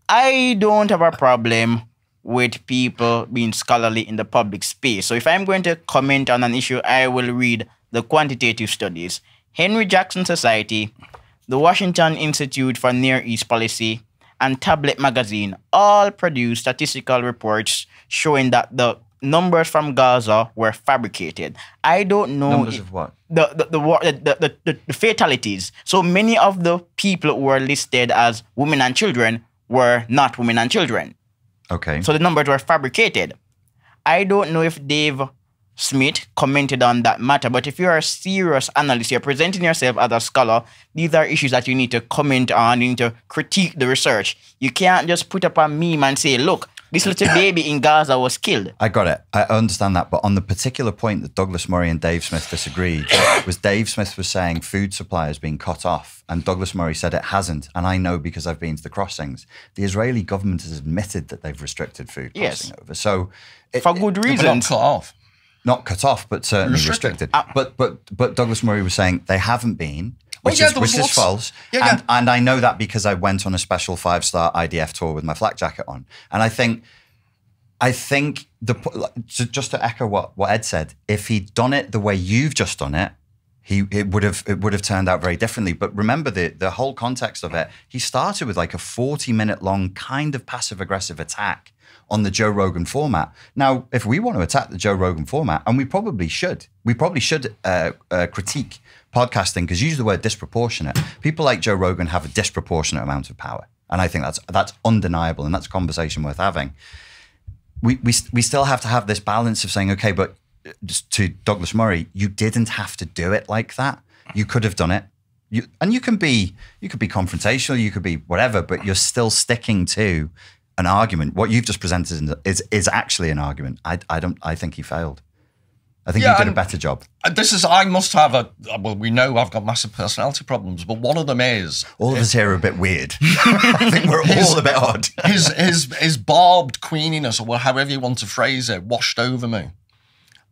Speaker 3: I don't have a problem with people being scholarly in the public space. So if I'm going to comment on an issue, I will read the quantitative studies. Henry Jackson Society, the Washington Institute for Near East Policy, and Tablet Magazine all produced statistical reports showing that the numbers from Gaza were fabricated. I don't know...
Speaker 1: Numbers of what?
Speaker 3: The fatalities. So many of the people who were listed as women and children were not women and children.
Speaker 1: Okay.
Speaker 3: So the numbers were fabricated. I don't know if Dave Smith commented on that matter, but if you're a serious analyst, you're presenting yourself as a scholar, these are issues that you need to comment on, you need to critique the research. You can't just put up a meme and say, look, This little baby in Gaza was killed.
Speaker 1: I got it. I understand that. But on the particular point that Douglas Murray and Dave Smith disagreed, was Dave Smith was saying food supply has been cut off, and Douglas Murray said it hasn't. And I know because I've been to the crossings. The Israeli government has admitted that they've restricted food crossing over. So
Speaker 3: for good reasons.
Speaker 4: Not cut off.
Speaker 1: Not cut off, but certainly restricted. But Douglas Murray was saying they haven't been. Which is false.
Speaker 4: Yeah.
Speaker 1: And I know that because I went on a special 5-star IDF tour with my flak jacket on. And I think just to echo what Ed said, if he'd done it the way you've just done it, it would have turned out very differently. But remember the whole context of it. He started with like a 40-minute long kind of passive aggressive attack on the Joe Rogan format. Now, if we want to attack the Joe Rogan format, and we probably should critique podcasting, because use the word disproportionate. People like Joe Rogan have a disproportionate amount of power. And I think that's undeniable, and that's a conversation worth having. We still have to have this balance of saying, okay, but just to Douglas Murray, you didn't have to do it like that. You could have done it. You could be confrontational, you could be whatever, but you're still sticking to an argument. What you've just presented is actually an argument. I think he failed. I think you did a better job.
Speaker 4: I must have we know I've got massive personality problems, but one of them is...
Speaker 1: All of us here are a bit weird. I think we're all a bit odd.
Speaker 4: his barbed queeniness, or however you want to phrase it, washed over me.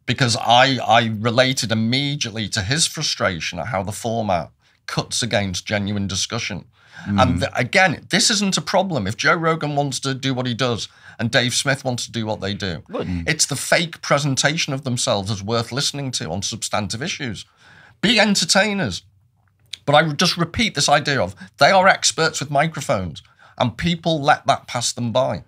Speaker 4: Because I related immediately to his frustration at how the format cuts against genuine discussion. And again, this isn't a problem. If Joe Rogan wants to do what he does and Dave Smith wants to do what they do, it's the fake presentation of themselves as worth listening to on substantive issues. Be entertainers. But I would just repeat this idea of they are experts with microphones and people let that pass them by.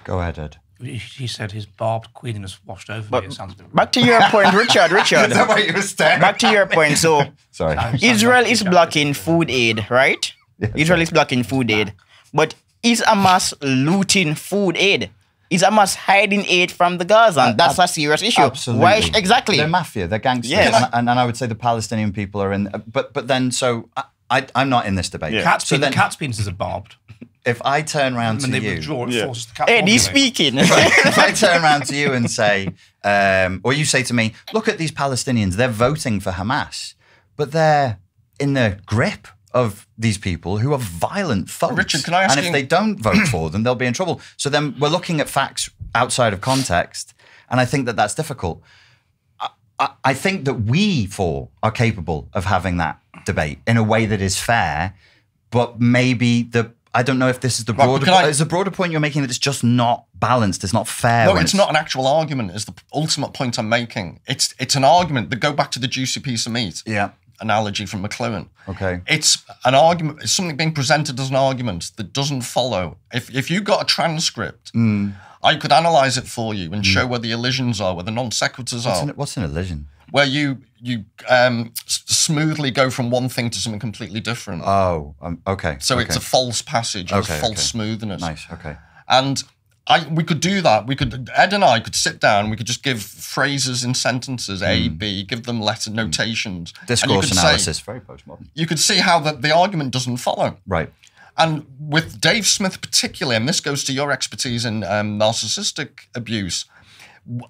Speaker 1: Go ahead, Ed.
Speaker 2: He said his barbed queeniness washed over me. It sounds a bit
Speaker 3: back to your point, Richard.
Speaker 1: Is that what you were saying?
Speaker 3: Back to your point. So,
Speaker 1: sorry.
Speaker 3: Israel is blocking food aid, right? Yeah, Israel is blocking food aid. But is Hamas looting food aid? Is Hamas hiding aid from the Gaza? And that's a serious issue.
Speaker 1: Absolutely.
Speaker 3: Why? Exactly.
Speaker 1: They're mafia. They're gangsters.
Speaker 3: Yes.
Speaker 1: And I would say the Palestinian people are in. But then, so I'm not in this debate.
Speaker 2: Yeah. Cat's penises are barbed.
Speaker 1: If I turn around to
Speaker 2: they
Speaker 1: you,
Speaker 2: withdraw, it forces the cat.
Speaker 3: Ed, he's speaking.
Speaker 1: If I turn around to you and say, or you say to me, look at these Palestinians, they're voting for Hamas, but they're in the grip of these people who are violent thugs.
Speaker 4: Richard, can I ask
Speaker 1: and if they don't vote for them, they'll be in trouble. So then we're looking at facts outside of context, and I think that that's difficult. I think that we four are capable of having that debate in a way that is fair, but maybe I don't know if this is the broader is the broader point you're making that it's just not balanced, it's not fair.
Speaker 4: No, it's not an actual argument, is the ultimate point I'm making. It's an argument that go back to the juicy piece of meat.
Speaker 1: Yeah.
Speaker 4: Analogy from McLuhan.
Speaker 1: Okay.
Speaker 4: It's an argument, it's something being presented as an argument that doesn't follow. If you got a transcript, I could analyse it for you and show where the elisions are, where the non sequiturs are.
Speaker 1: What's an elision?
Speaker 4: Where you smoothly go from one thing to something completely different.
Speaker 1: Oh, okay.
Speaker 4: So it's a false passage, false smoothness.
Speaker 1: Nice, okay.
Speaker 4: And we could do that. Ed and I could sit down. We could just give phrases in sentences, A, B, give them letter notations.
Speaker 1: Discourse analysis, very postmodern.
Speaker 4: You could see how the argument doesn't follow.
Speaker 1: Right.
Speaker 4: And with Dave Smith particularly, and this goes to your expertise in narcissistic abuse,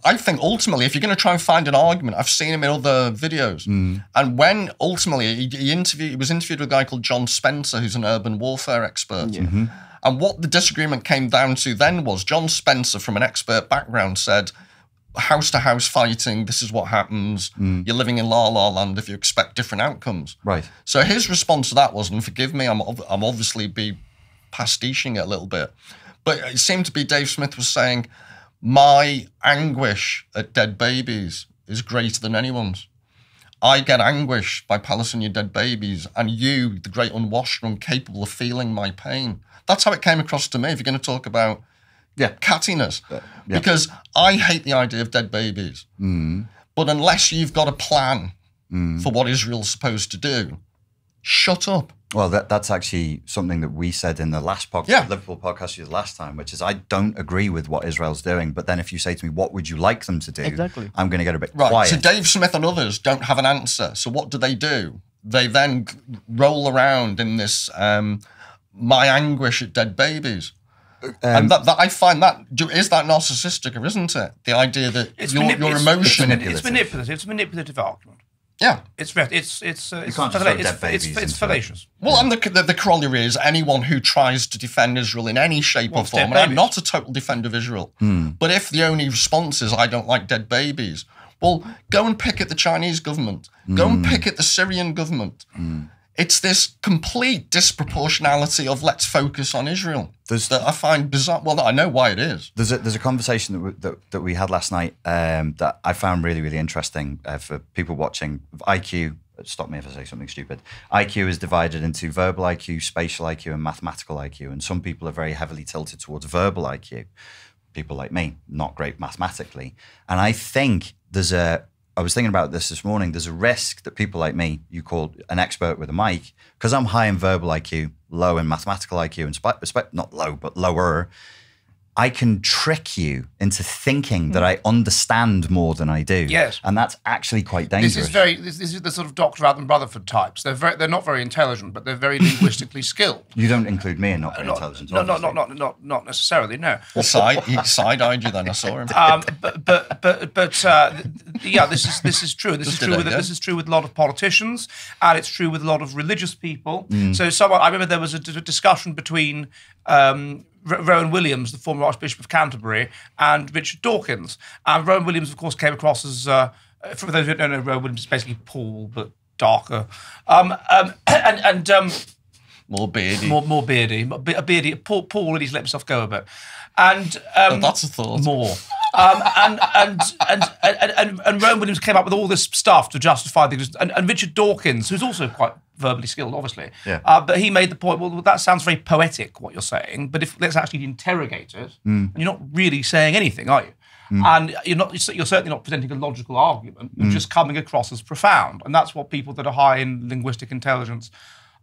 Speaker 4: I think ultimately, if you're going to try and find an argument, I've seen him in other videos. And when ultimately he was interviewed with a guy called John Spencer, who's an urban warfare expert. Yeah. And what the disagreement came down to then was John Spencer, from an expert background, said, house-to-house fighting, this is what happens. You're living in la-la land if you expect different outcomes.
Speaker 1: Right.
Speaker 4: So his response to that was, and forgive me, I'm obviously pastiching it a little bit, but it seemed to be Dave Smith was saying, my anguish at dead babies is greater than anyone's. I get anguish by Palestinian dead babies, and you, the great unwashed, are incapable of feeling my pain. That's how it came across to me, if you're going to talk about cattiness. Because I hate the idea of dead babies. But unless you've got a plan for what Israel's supposed to do, shut up.
Speaker 1: Well, that's actually something that we said in the last podcast, Liverpool podcast you did last time, which is I don't agree with what Israel's doing. But then if you say to me, what would you like them to do? Exactly. I'm going to get a bit quiet.
Speaker 4: So Dave Smith and others don't have an answer. So what do? They then roll around in this, my anguish at dead babies. And that I find is that narcissistic, or isn't it? The idea that your emotion...
Speaker 2: It's manipulative. It's a manipulative argument.
Speaker 4: Yeah.
Speaker 2: It's fallacious.
Speaker 4: Well, and the corollary is anyone who tries to defend Israel in any shape or form, and I'm not a total defender of Israel, but if the only response is, I don't like dead babies, well, go and picket the Chinese government. Go and picket the Syrian government. It's this complete disproportionality of let's focus on Israel that I find bizarre. Well, I know why it is.
Speaker 1: There's a conversation that we had last night that I found really, really interesting for people watching. IQ, stop me if I say something stupid. IQ is divided into verbal IQ, spatial IQ, and mathematical IQ. And some people are very heavily tilted towards verbal IQ. People like me, not great mathematically. And I think I was thinking about this morning. There's a risk that people like me, you call an expert with a mic, because I'm high in verbal IQ, low in mathematical IQ, and not low, but lower, I can trick you into thinking that I understand more than I do.
Speaker 2: Yes.
Speaker 1: And that's actually quite dangerous.
Speaker 2: This is the sort of Dr. Adam Rutherford types. They're not very intelligent, but they're very linguistically skilled.
Speaker 1: You don't include me in not very intelligent.
Speaker 2: Not necessarily, no.
Speaker 4: Well, he side-eyed you then, I saw him.
Speaker 2: Yeah, this is true. This is true with a lot of politicians, and it's true with a lot of religious people. So I remember there was a discussion between Rowan Williams, the former Archbishop of Canterbury, and Richard Dawkins. And Rowan Williams, of course, came across as, for those who don't know, Rowan Williams is basically Paul, but darker.
Speaker 4: More beardy.
Speaker 2: More beardy. A beardy. Paul really let himself go a bit. And
Speaker 4: that's a thought.
Speaker 2: More. And Rowan Williams came up with all this stuff to justify the existence. And Richard Dawkins, who's also quite verbally skilled, obviously, but he made the point, well, that sounds very poetic, what you're saying, but let's actually interrogate it, and you're not really saying anything, are you? And you're certainly not presenting a logical argument, you're just coming across as profound. And that's what people that are high in linguistic intelligence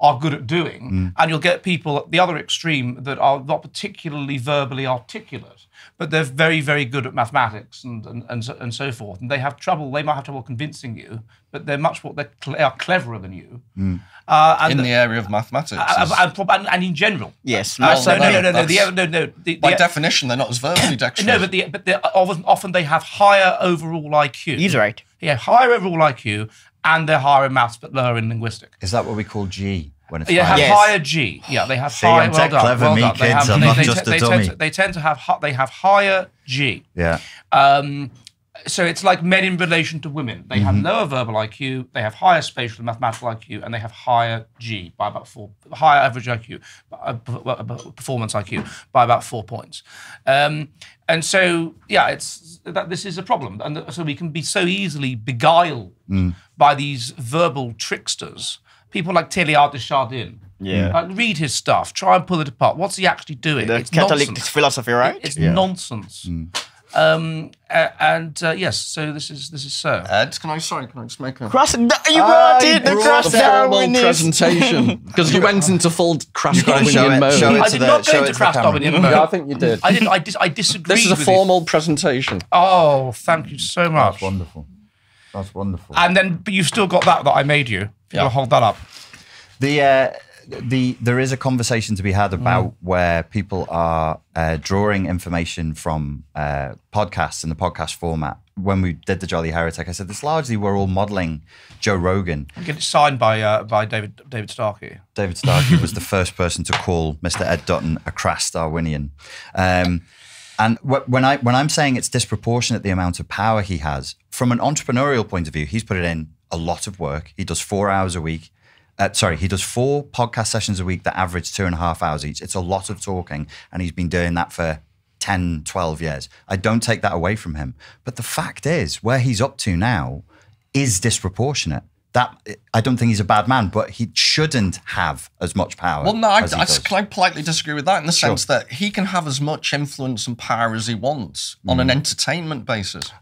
Speaker 2: are good at doing. And you'll get people at the other extreme that are not particularly verbally articulate, but they're very, very good at mathematics and so forth. And they have trouble, they might have trouble convincing you, but they're much more, they are cleverer than you.
Speaker 4: In the area of mathematics.
Speaker 2: And in general.
Speaker 3: Yes.
Speaker 2: No.
Speaker 4: By definition, they're not as verbally dexterous.
Speaker 2: No, but often they have higher overall IQ.
Speaker 3: He's right.
Speaker 2: Yeah, higher overall IQ, and they're higher in maths but lower in linguistic.
Speaker 1: Is that what we call G? When it's
Speaker 2: higher G. Yeah, they have higher.
Speaker 1: I'm clever, me kids. I'm not just a dummy.
Speaker 2: They tend to have higher G.
Speaker 1: Yeah.
Speaker 2: So it's like men in relation to women. They have lower verbal IQ, they have higher spatial and mathematical IQ, and they have higher G by about 4, higher average IQ, performance IQ by about 4 points. And so, yeah, this is a problem. And so we can be so easily beguiled by these verbal tricksters. People like Teilhard de Chardin.
Speaker 3: Yeah.
Speaker 2: Read his stuff. Try and pull it apart. What's he actually doing?
Speaker 3: The Catholic philosophy, right?
Speaker 2: It's nonsense. Yes, so this is so.
Speaker 4: Ed, can I just make a...
Speaker 3: You brought it! The cross
Speaker 4: formal presentation. Because you went into full crash Darwinian mode.
Speaker 2: I did not go into crash Darwinian mode.
Speaker 4: Yeah, I think you did.
Speaker 2: I didn't. I disagree.
Speaker 4: This is a formal presentation.
Speaker 2: Oh, thank you so much.
Speaker 1: That's wonderful. That's wonderful.
Speaker 2: And then, but you've still got that I made you. You'll hold that up.
Speaker 1: There is a conversation to be had about where people are drawing information from podcasts in the podcast format. When we did the Jolly Heretic, I said this largely we're all modelling Joe Rogan.
Speaker 2: You get it signed by David Starkey.
Speaker 1: David Starkey was the first person to call Mr. Ed Dutton a crass Darwinian. And when I'm saying it's disproportionate the amount of power he has, from an entrepreneurial point of view, he's put it in a lot of work. He does 4 hours a week. He does 4 podcast sessions a week that average 2.5 hours each. It's a lot of talking, and he's been doing that for 10, 12 years. I don't take that away from him. But the fact is, where he's up to now is disproportionate. I don't think he's a bad man, but he shouldn't have as much power.
Speaker 4: Well, no, I politely disagree with that in the sense that he can have as much influence and power as he wants on an entertainment basis.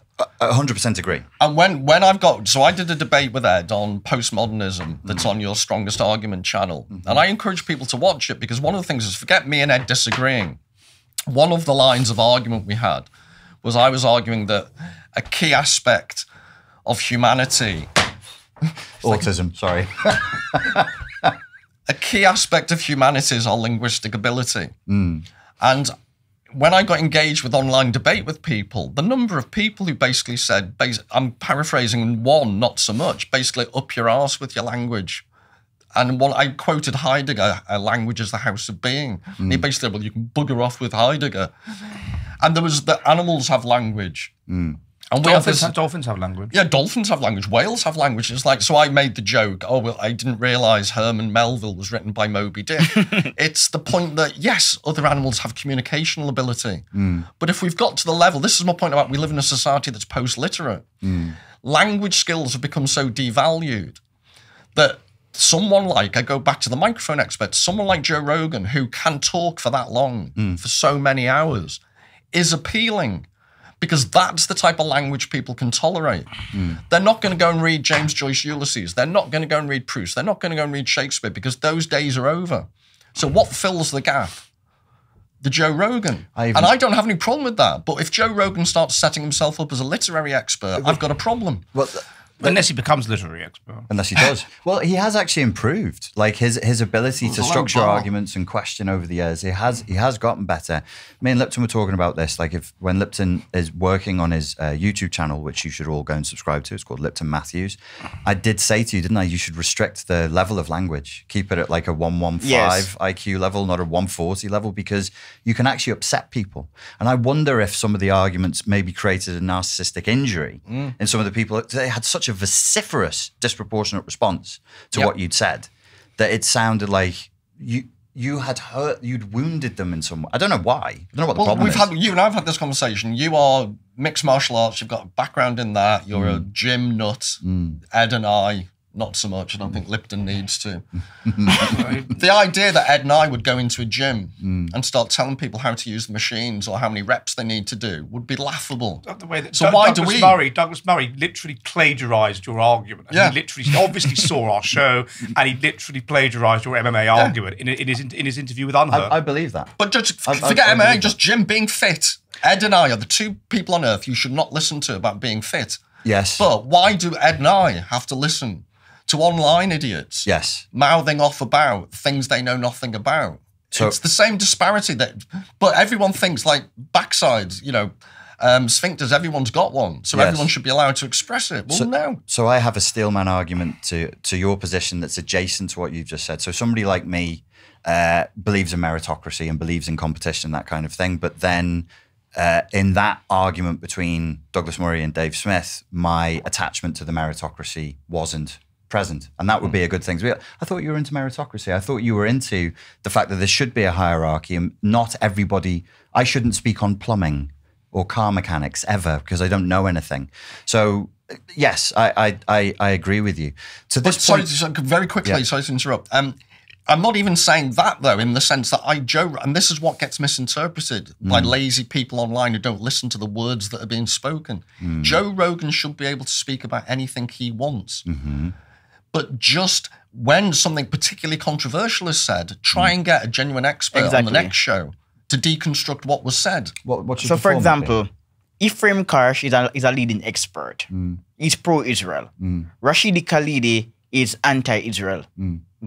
Speaker 1: 100% agree.
Speaker 4: And when I've got... So I did a debate with Ed on postmodernism that's on your Strongest Argument channel. And I encourage people to watch it because one of the things is, forget me and Ed disagreeing. One of the lines of argument we had was I was arguing that a key aspect of humanity...
Speaker 1: Autism, sorry.
Speaker 4: A key aspect of humanity is our linguistic ability. And when I got engaged with online debate with people, the number of people who basically said, I'm paraphrasing one, not so much, basically up your arse with your language. And I quoted Heidegger, language is the house of being. And he basically said, well, you can bugger off with Heidegger. And there was the animals have language. And
Speaker 2: dolphins have language.
Speaker 4: Yeah, dolphins have language. Whales have language. It's like, so I made the joke, oh, well, I didn't realise Herman Melville was written by Moby Dick. It's the point that, yes, other animals have communicational ability. But if we've got to the level, this is my point about we live in a society that's post-literate. Language skills have become so devalued that someone like, I go back to the microphone expert, someone like Joe Rogan, who can talk for that long, for so many hours, is appealing. Because that's the type of language people can tolerate. They're not going to go and read James Joyce Ulysses. They're not going to go and read Proust. They're not going to go and read Shakespeare because those days are over. So what fills the gap? The Joe Rogan. And I don't have any problem with that. But if Joe Rogan starts setting himself up as a literary expert, I've got a problem.
Speaker 1: Well,
Speaker 2: unless he becomes literary expert.
Speaker 1: Unless he does. Well, he has actually improved. Like his ability to structure arguments and question over the years, he has gotten better. Me and Lipton were talking about this. Like when Lipton is working on his YouTube channel, which you should all go and subscribe to, it's called Lipton Mathews. I did say to you, didn't I? You should restrict the level of language. Keep it at like a 115 IQ level, not a 140 level, because you can actually upset people. And I wonder if some of the arguments maybe created a narcissistic injury in some of the people. They had such a vociferous, disproportionate response to what you'd said that it sounded like you had hurt, you'd wounded them in some way. I don't know why. I don't know what the problem is.
Speaker 4: You and I've had this conversation. You are mixed martial arts. You've got a background in that. You're a gym nut. Ed and I, not so much. I don't think Lipton needs to. The idea that Ed and I would go into a gym and start telling people how to use the machines or how many reps they need to do would be laughable.
Speaker 2: The way that
Speaker 4: Douglas
Speaker 2: Murray literally plagiarised your argument. And he literally obviously saw our show and he literally plagiarised your MMA argument in his interview with Unheard.
Speaker 1: I believe that.
Speaker 4: But just forget MMA, just Jim being fit. Ed and I are the two people on earth you should not listen to about being fit.
Speaker 1: Yes.
Speaker 4: But why do Ed and I have to listen to online idiots mouthing off about things they know nothing about? So, it's the same disparity but everyone thinks like backsides, sphincters, everyone's got one. So everyone should be allowed to express it. Well, no.
Speaker 1: So I have a steelman argument to your position that's adjacent to what you've just said. So somebody like me believes in meritocracy and believes in competition, that kind of thing. But then in that argument between Douglas Murray and Dave Smith, my attachment to the meritocracy wasn't present. And that would be a good thing. I thought you were into meritocracy. I thought you were into the fact that there should be a hierarchy and not everybody, I shouldn't speak on plumbing or car mechanics ever because I don't know anything. So yes, I agree with you. To this point,
Speaker 4: sorry, very quickly, sorry to interrupt. I'm not even saying that, though, in the sense that and this is what gets misinterpreted by lazy people online who don't listen to the words that are being spoken. Joe Rogan should be able to speak about anything he wants. But just when something particularly controversial is said, try and get a genuine expert on the next show to deconstruct what was said.
Speaker 3: So, for example, Ephraim Karsh is a leading expert. He's pro-Israel. Rashidi Khalidi is anti-Israel.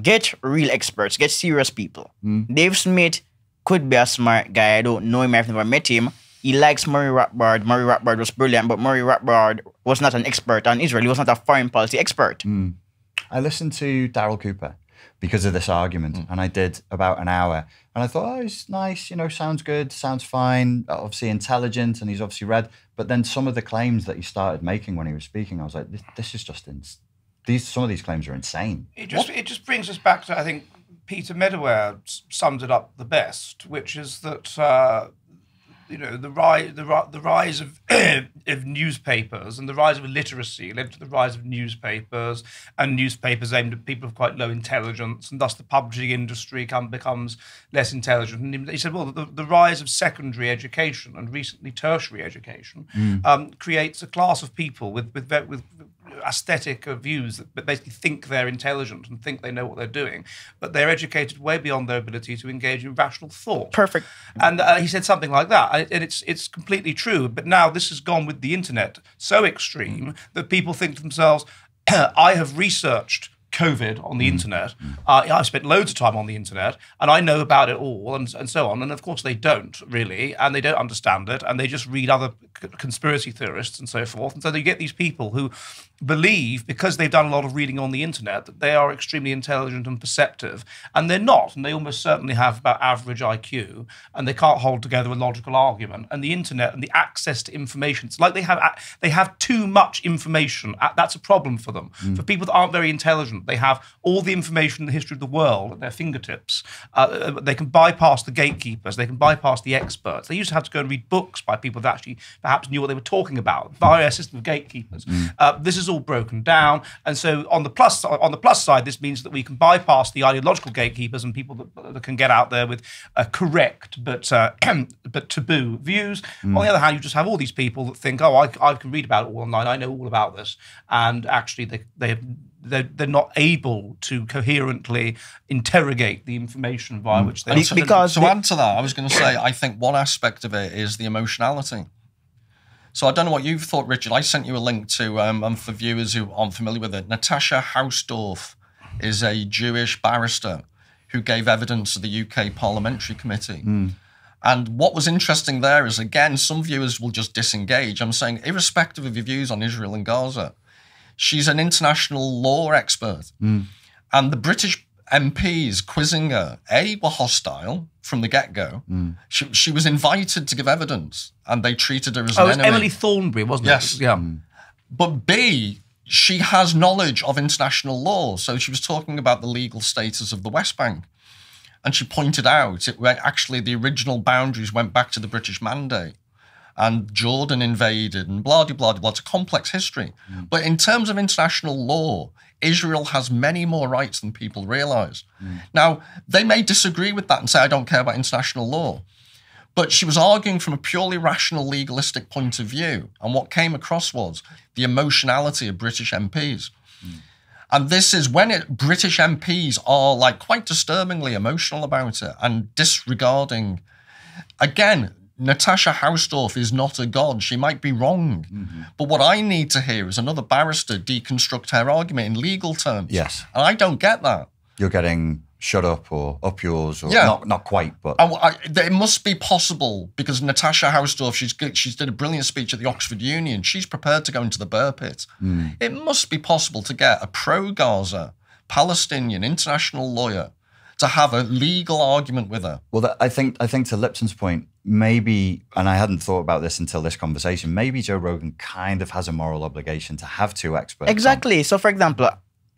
Speaker 3: Get real experts. Get serious people. Dave Smith could be a smart guy. I don't know him. I've never met him. He likes Murray Rothbard. Murray Rothbard was brilliant, but Murray Rothbard was not an expert on Israel. He was not a foreign policy expert.
Speaker 1: I listened to Daryl Cooper because of this argument, and I did about an hour. And I thought, oh, he's nice, sounds good, sounds fine, obviously intelligent, and he's obviously read. But then some of the claims that he started making when he was speaking, I was like, this is just some of these claims are insane.
Speaker 2: It just brings us back to, I think, Peter Medawar summed it up the best, which is that the rise of of newspapers and the rise of illiteracy led to the rise of newspapers, and newspapers aimed at people of quite low intelligence, and thus the publishing industry becomes less intelligent. And he said, well, the rise of secondary education and recently tertiary education creates a class of people with aesthetic views that basically think they're intelligent and think they know what they're doing, but they're educated way beyond their ability to engage in rational thought.
Speaker 3: Perfect.
Speaker 2: And he said something like that, and it's completely true. But now this has gone with the internet so extreme that people think to themselves, I have researched COVID on the internet. I've spent loads of time on the internet, and I know about it all, and so on. And of course, they don't really, and they don't understand it, and they just read other conspiracy theorists and so forth. And so you get these people who believe, because they've done a lot of reading on the internet, that they are extremely intelligent and perceptive, and they're not. And they almost certainly have about average IQ, and they can't hold together a logical argument. And the internet and the access to information, it's like they have too much information. That's a problem for them. For people that aren't very intelligent, they have all the information in the history of the world at their fingertips. They can bypass the gatekeepers. They can bypass the experts. They used to have to go and read books by people that actually perhaps knew what they were talking about via a system of gatekeepers. This is all broken down, and so on the plus side, this means that we can bypass the ideological gatekeepers and people that can get out there with correct but taboo views. On the other hand, you just have all these people that think, oh, I can read about it all online. I know all about this, and actually they're not able to coherently interrogate the information via which they.
Speaker 3: Because
Speaker 4: to add to that, I was going to say, I think one aspect of it is the emotionality. So I don't know what you've thought, Richard. I sent you a link to, for viewers who aren't familiar with it, Natasha Hausdorff is a Jewish barrister who gave evidence to the UK Parliamentary Committee. And what was interesting there is, again, some viewers will just disengage. I'm saying, irrespective of your views on Israel and Gaza, she's an international law expert. And the British MPs quizzing her, A, were hostile from the get-go. She was invited to give evidence, and they treated her as an enemy.
Speaker 2: It was Emily Thornberry, wasn't it?
Speaker 4: Yes.
Speaker 2: Yeah.
Speaker 4: But B, she has knowledge of international law. So she was talking about the legal status of the West Bank. And she pointed out actually the original boundaries went back to the British Mandate. And Jordan invaded and blah, blah, blah, blah. It's a complex history. But in terms of international law, Israel has many more rights than people realise. Now, they may disagree with that and say, I don't care about international law. But she was arguing from a purely rational, legalistic point of view. And what came across was the emotionality of British MPs. And this is when British MPs are like quite disturbingly emotional about it and disregarding. Again, Natasha Hausdorff is not a god. She might be wrong. But what I need to hear is another barrister deconstruct her argument in legal terms.
Speaker 1: Yes.
Speaker 4: And I don't get that.
Speaker 1: You're getting shut up or up yours, or not quite, but...
Speaker 4: It must be possible, because Natasha Hausdorff, she's did a brilliant speech at the Oxford Union. She's prepared to go into the Burr pit. It must be possible to get a pro-Gaza, Palestinian, international lawyer to have a legal argument with her.
Speaker 1: Well, I think to Lipton's point, maybe, and I hadn't thought about this until this conversation, maybe Joe Rogan kind of has a moral obligation to have two experts.
Speaker 3: Exactly. So, for example,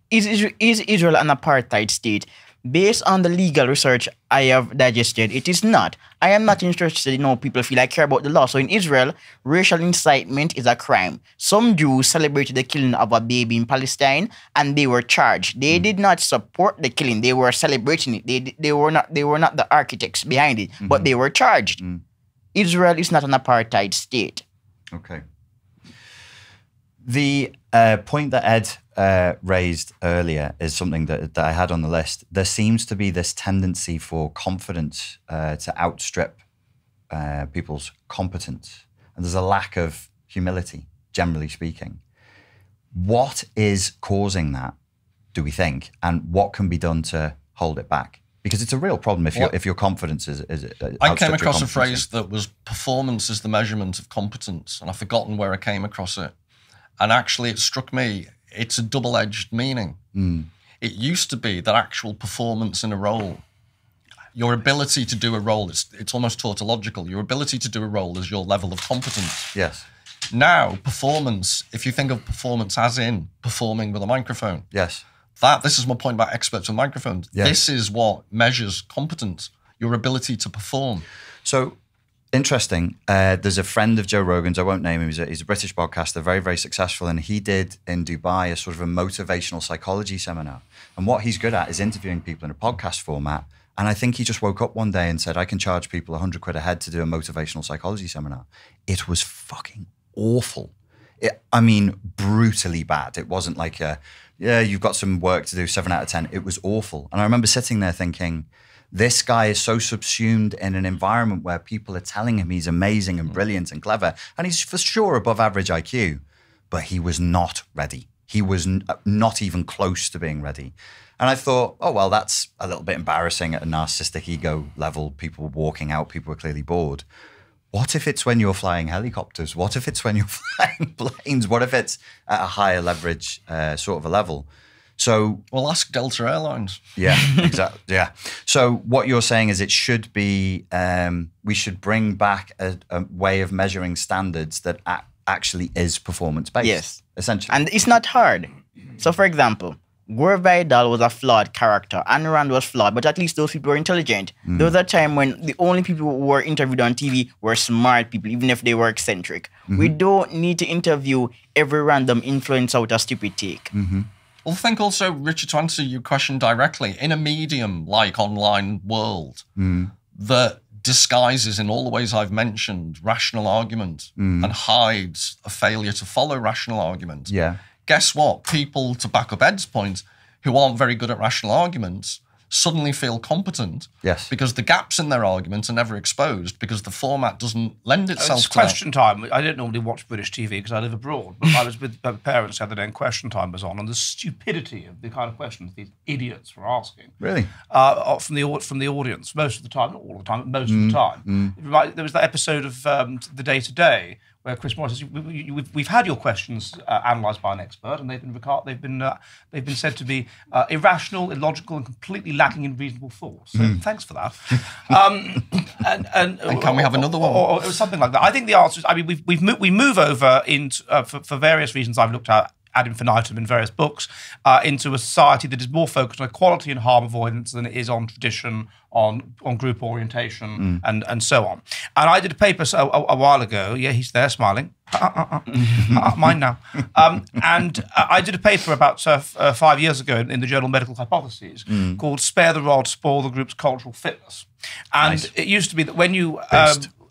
Speaker 3: is Israel an apartheid state? Based on the legal research I have digested, it is not. I am not interested in how people feel. I care about the law. So in Israel, racial incitement is a crime. Some Jews celebrated the killing of a baby in Palestine, and they were charged. They did not support the killing. They were celebrating it. They were not the architects behind it, but they were charged. Israel is not an apartheid state.
Speaker 1: Okay. The point that Ed raised earlier is something that I had on the list. There seems to be this tendency for confidence to outstrip people's competence. And there's a lack of humility, generally speaking. What is causing that, do we think? And what can be done to hold it back? Because it's a real problem if your confidence is
Speaker 4: I came across a phrase that was performance is the measurement of competence. And I've forgotten where I came across it. And actually, it struck me, it's a double-edged meaning. It used to be that actual performance in a role, your ability to do a role, it's almost tautological. Your ability to do a role is your level of competence.
Speaker 1: Yes.
Speaker 4: Now, performance, if you think of performance as in performing with a microphone.
Speaker 1: Yes.
Speaker 4: This is my point about experts with microphones. Yes. This is what measures competence, your ability to perform.
Speaker 1: So, interesting. There's a friend of Joe Rogan's, I won't name him, he's a British podcaster, very, very successful, and he did in Dubai a sort of a motivational psychology seminar. And what he's good at is interviewing people in a podcast format. And I think he just woke up one day and said, I can charge people 100 quid a head to do a motivational psychology seminar. It was fucking awful. Brutally bad. It wasn't like, you've got some work to do, 7 out of 10. It was awful. And I remember sitting there thinking, this guy is so subsumed in an environment where people are telling him he's amazing and brilliant and clever, and he's for sure above average IQ, but he was not ready. he was not even close to being ready. And I thought, oh, well, that's a little bit embarrassing at a narcissistic ego level. People walking out, people are clearly bored. What if it's when you're flying helicopters? What if it's when you're flying planes? What if it's at a higher leverage sort of a level? So,
Speaker 4: well, ask Delta Airlines.
Speaker 1: Yeah, exactly. Yeah. So what you're saying is it should be, we should bring back a way of measuring standards that actually is performance-based.
Speaker 3: Yes.
Speaker 1: Essentially.
Speaker 3: And it's not hard. So, for example, Gore Vidal was a flawed character. Ayn Rand was flawed, but at least those people were intelligent. There was a time when the only people who were interviewed on TV were smart people, even if they were eccentric. We don't need to interview every random influencer with a stupid take.
Speaker 4: Well, I think also, Richard, to answer your question directly, in a medium like online world that disguises in all the ways I've mentioned rational argument and hides a failure to follow rational argument, guess what? People, to back up Ed's point, who aren't very good at rational arguments suddenly feel competent because the gaps in their arguments are never exposed because the format doesn't lend itself
Speaker 2: it's
Speaker 4: to
Speaker 2: question time. I don't normally watch British TV because I live abroad, but I was with my parents the other day and question time was on, and the stupidity of the kind of questions these idiots were asking.
Speaker 1: Really?
Speaker 2: From the audience, most of the time, not all the time, but most of the time. There was that episode of The Day to Day where Chris Morris says, we've had your questions analysed by an expert, and they've been said to be irrational, illogical, and completely lacking in reasonable thought. So thanks for that. And
Speaker 4: can we have another one,
Speaker 2: or something like that? I think the answer is, I mean, we move over into for various reasons I've looked at ad infinitum in various books, into a society that is more focused on equality and harm avoidance than it is on tradition, on group orientation, and so on. And I did a paper a while ago. Yeah, he's there smiling. Mine now. And I did a paper about 5 years ago in the journal Medical Hypotheses called Spare the Rod, Spoil the Group's Cultural Fitness. And it used to be that when you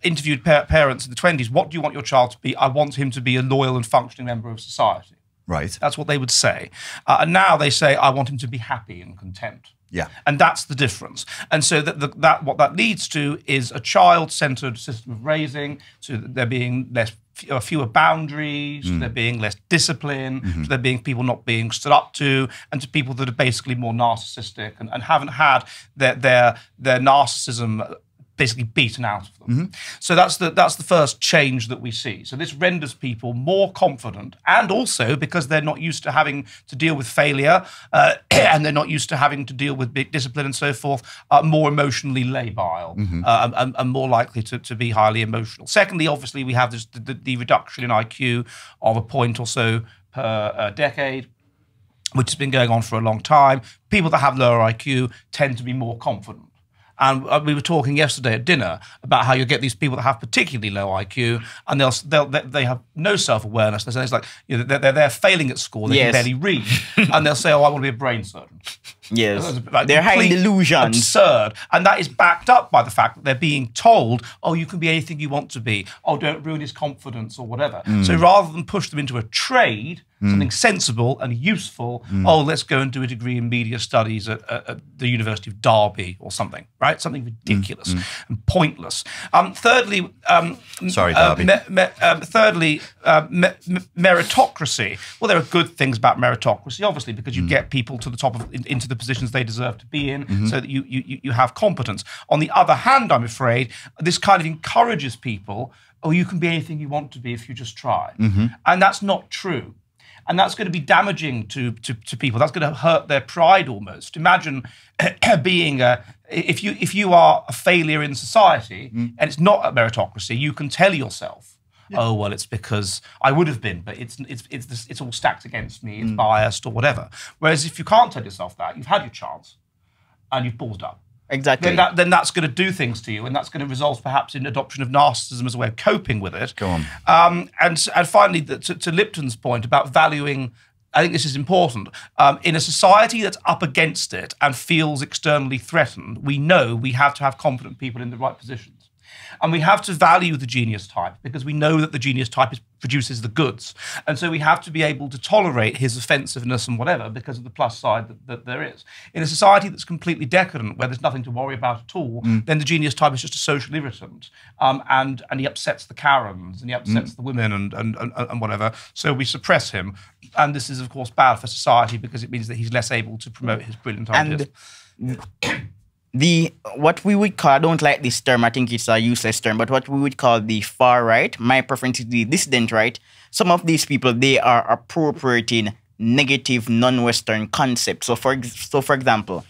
Speaker 2: interviewed parents in the 20s, what do you want your child to be? I want him to be a loyal and functioning member of society.
Speaker 1: Right.
Speaker 2: That's what they would say. And now they say, I want him to be happy and content.
Speaker 1: Yeah.
Speaker 2: And that's the difference. And so what that leads to is a child-centered system of raising, so that there being fewer boundaries, to there being less discipline, to there being people not being stood up to, and to people that are basically more narcissistic and haven't had their narcissism basically beaten out of them. So that's the first change that we see. So this renders people more confident, and also because they're not used to having to deal with failure, and they're not used to having to deal with big discipline and so forth, more emotionally labile, and more likely to be highly emotional. Secondly, obviously, we have the reduction in IQ of a point or so per decade, which has been going on for a long time. People that have lower IQ tend to be more confident. And we were talking yesterday at dinner about how you get these people that have particularly low IQ, and they have no self-awareness. It's like, you know, they're failing at school, they can barely read, and they'll say, "Oh, I want to be a brain surgeon."
Speaker 3: Yes, they're high delusions.
Speaker 2: Absurd, and that is backed up by the fact that they're being told, "Oh, you can be anything you want to be. Oh, don't ruin his confidence or whatever." So rather than push them into a trade, something sensible and useful, oh, let's go and do a degree in media studies at the University of Derby or something, right? Something ridiculous and pointless. Thirdly,
Speaker 1: Sorry, Derby.
Speaker 2: Thirdly, meritocracy. Well, there are good things about meritocracy, obviously, because you get people to the top of into the positions they deserve to be in, so that you have competence. On the other hand, I'm afraid this kind of encourages people. Oh, you can be anything you want to be if you just try, and that's not true. And that's going to be damaging to people. That's going to hurt their pride almost. Imagine being if you are a failure in society and it's not a meritocracy, you can tell yourself, oh well, it's because I would have been, but it's all stacked against me. It's biased or whatever. Whereas if you can't tell yourself that, you've had your chance and you've ballsed up.
Speaker 3: Exactly.
Speaker 2: Then that's going to do things to you, and that's going to result perhaps in adoption of narcissism as a way of coping with it.
Speaker 1: Go on.
Speaker 2: And finally, to Lipton's point about valuing, I think this is important. In a society that's up against it and feels externally threatened, we know we have to have competent people in the right positions. And we have to value the genius type because we know that the genius type produces the goods. And so we have to be able to tolerate his offensiveness and whatever because of the plus side that there is. In a society that's completely decadent, where there's nothing to worry about at all, then the genius type is just a social irritant. And he upsets the Karens and he upsets the women and whatever. So we suppress him. And this is, of course, bad for society because it means that he's less able to promote his brilliant ideas.
Speaker 3: What we would call, I don't like this term, I think it's a useless term, but what we would call the far right, my preference is the dissident right. Some of these people, they are appropriating negative non-Western concepts. So for example,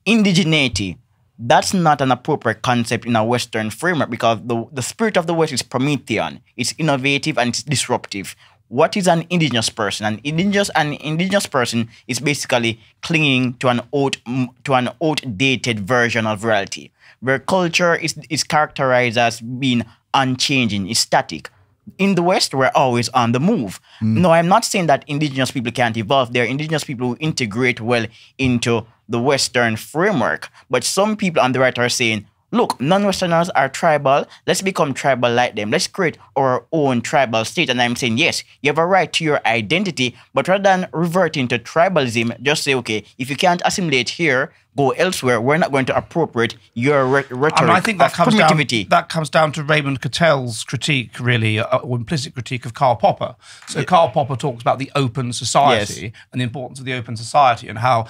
Speaker 3: indigeneity, that's not an appropriate concept in a Western framework because the spirit of the West is Promethean. It's innovative and it's disruptive. What is an indigenous person? An indigenous person is basically clinging to an outdated version of reality, where culture is characterized as being unchanging, is static. In the West, we're always on the move. No, I'm not saying that indigenous people can't evolve. There are indigenous people who integrate well into the Western framework. But some people on the right are saying, look, non-Westerners are tribal. Let's become tribal like them. Let's create our own tribal state. And I'm saying, yes, you have a right to your identity, but rather than reverting to tribalism, just say, okay, if you can't assimilate here, go elsewhere. We're not going to appropriate your rhetoric
Speaker 2: and I think that
Speaker 3: of primitivity.
Speaker 2: That comes down to Raymond Cattell's critique, really, or implicit critique of Karl Popper. So Karl Popper talks about the open society and the importance of the open society and how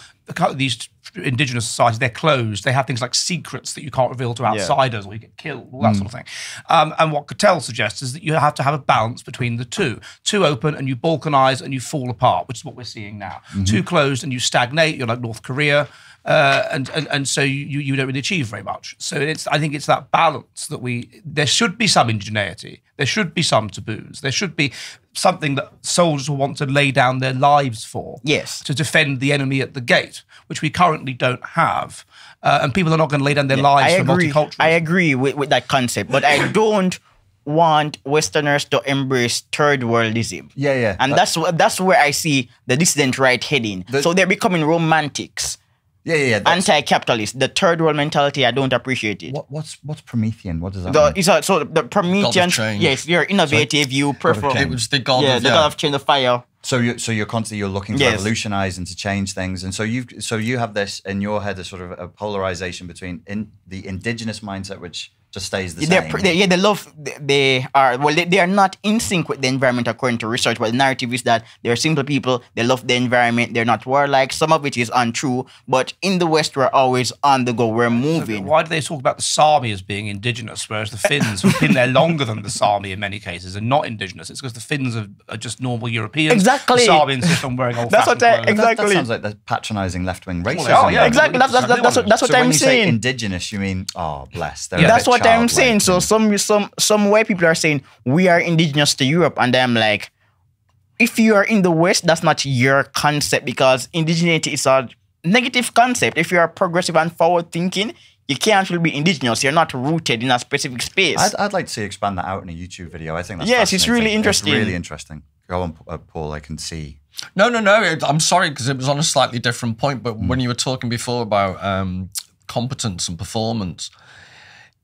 Speaker 2: these indigenous societies, they're closed. They have things like secrets that you can't reveal to outsiders or you get killed, all that sort of thing. And what Cattell suggests is that you have to have a balance between the two. Too open and you balkanize and you fall apart, which is what we're seeing now. Too closed and you stagnate, you're like North Korea. And so you don't really achieve very much. So I think it's that balance that there should be some indigeneity, there should be some taboos, there should be something that soldiers will want to lay down their lives for, to defend the enemy at the gate, which we currently don't have. And people are not going to lay down their lives for multiculturalism.
Speaker 3: I agree with that concept, but I don't want Westerners to embrace third worldism. And that's where I see the dissident right heading. So they're becoming romantics. Anti-capitalist. The third world mentality, I don't appreciate it.
Speaker 1: What's Promethean? What does that mean?
Speaker 3: So the Promethean, yes, you're innovative. You prefer.
Speaker 4: It was the god of
Speaker 3: the god of change, the fire.
Speaker 1: So you're constantly looking to revolutionize and to change things, and so you have this in your head, a sort of a polarization between the indigenous mindset, which just stays the same. They are not in sync with the environment according to research, but the narrative is that they're simple people, they love the environment, they're not warlike. Some of it is untrue, but in the West, we're always on the go, we're moving.
Speaker 2: So why do they talk about the Sami as being indigenous, whereas the Finns, who've been there longer than the Sami in many cases, are not indigenous? It's because the Finns are just normal Europeans.
Speaker 3: Exactly.
Speaker 2: The Sami insist on wearing old-fashioned clothes.
Speaker 3: Exactly.
Speaker 1: That sounds like the patronizing left-wing racism.
Speaker 3: Exactly. That's what I'm
Speaker 1: when you
Speaker 3: saying.
Speaker 1: say indigenous, you mean, oh, bless.
Speaker 3: That's what I'm saying. So some white people are saying we are indigenous to Europe, and I'm like, if you are in the West, that's not your concept because indigeneity is a negative concept. If you are progressive and forward thinking, you can't really be indigenous. You're not rooted in a specific space.
Speaker 1: I'd like to see you expand that out in a YouTube video. I think that's
Speaker 3: it's really interesting.
Speaker 1: It's really interesting. Go on, Paul. I can see.
Speaker 4: No. I'm sorry because it was on a slightly different point. But when you were talking before about competence and performance.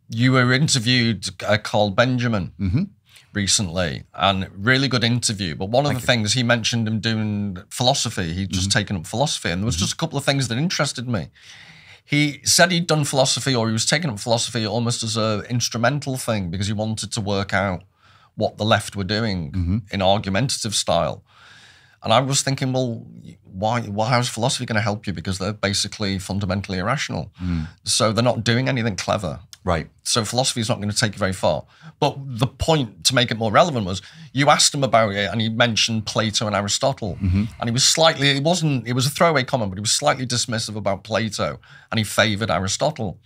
Speaker 4: You were interviewed Carl Benjamin recently, and really good interview. But one of the things he mentioned him doing philosophy, he'd just taken up philosophy, and there was just a couple of things that interested me. He said he'd done philosophy, or he was taking up philosophy almost as an instrumental thing because he wanted to work out what the left were doing in argumentative style. And I was thinking, well, how is philosophy going to help you? Because they're basically fundamentally irrational. So they're not doing anything clever.
Speaker 1: Right.
Speaker 4: So philosophy is not going to take you very far. But the point, to make it more relevant, was you asked him about it and he mentioned Plato and Aristotle. And he was slightly, it was a throwaway comment, but he was slightly dismissive about Plato and he favoured Aristotle.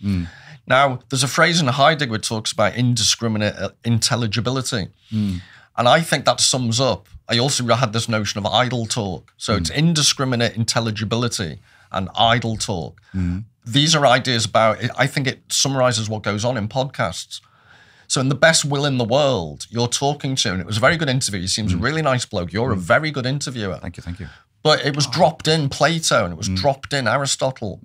Speaker 4: Now, there's a phrase in Heidegger that talks about indiscriminate intelligibility. And I think that sums up, I also had this notion of idle talk. So it's indiscriminate intelligibility and idle talk. These are ideas about, I think it summarizes what goes on in podcasts. So in the best will in the world, you're talking to, and it was a very good interview. He seems a really nice bloke. You're a very good interviewer.
Speaker 1: Thank you.
Speaker 4: But it was dropped in Plato and it was dropped in Aristotle,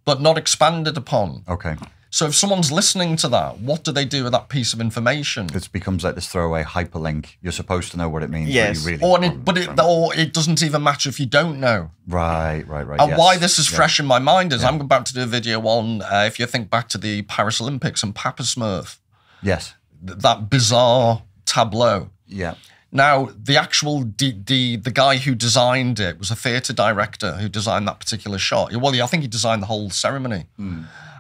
Speaker 4: but not expanded upon.
Speaker 1: Okay.
Speaker 4: So if someone's listening to that, what do they do with that piece of information?
Speaker 1: It becomes like this throwaway hyperlink. You're supposed to know what it means.
Speaker 3: Yes.
Speaker 1: But you really
Speaker 4: or it doesn't even matter if you don't know.
Speaker 1: Right.
Speaker 4: And why this is fresh in my mind is I'm about to do a video on, if you think back to the Paris Olympics and Papa Smurf.
Speaker 1: Yes.
Speaker 4: That bizarre tableau.
Speaker 1: Yeah.
Speaker 4: Now, the actual, the guy who designed it was a theatre director who designed that particular shot. Well, I think he designed the whole ceremony.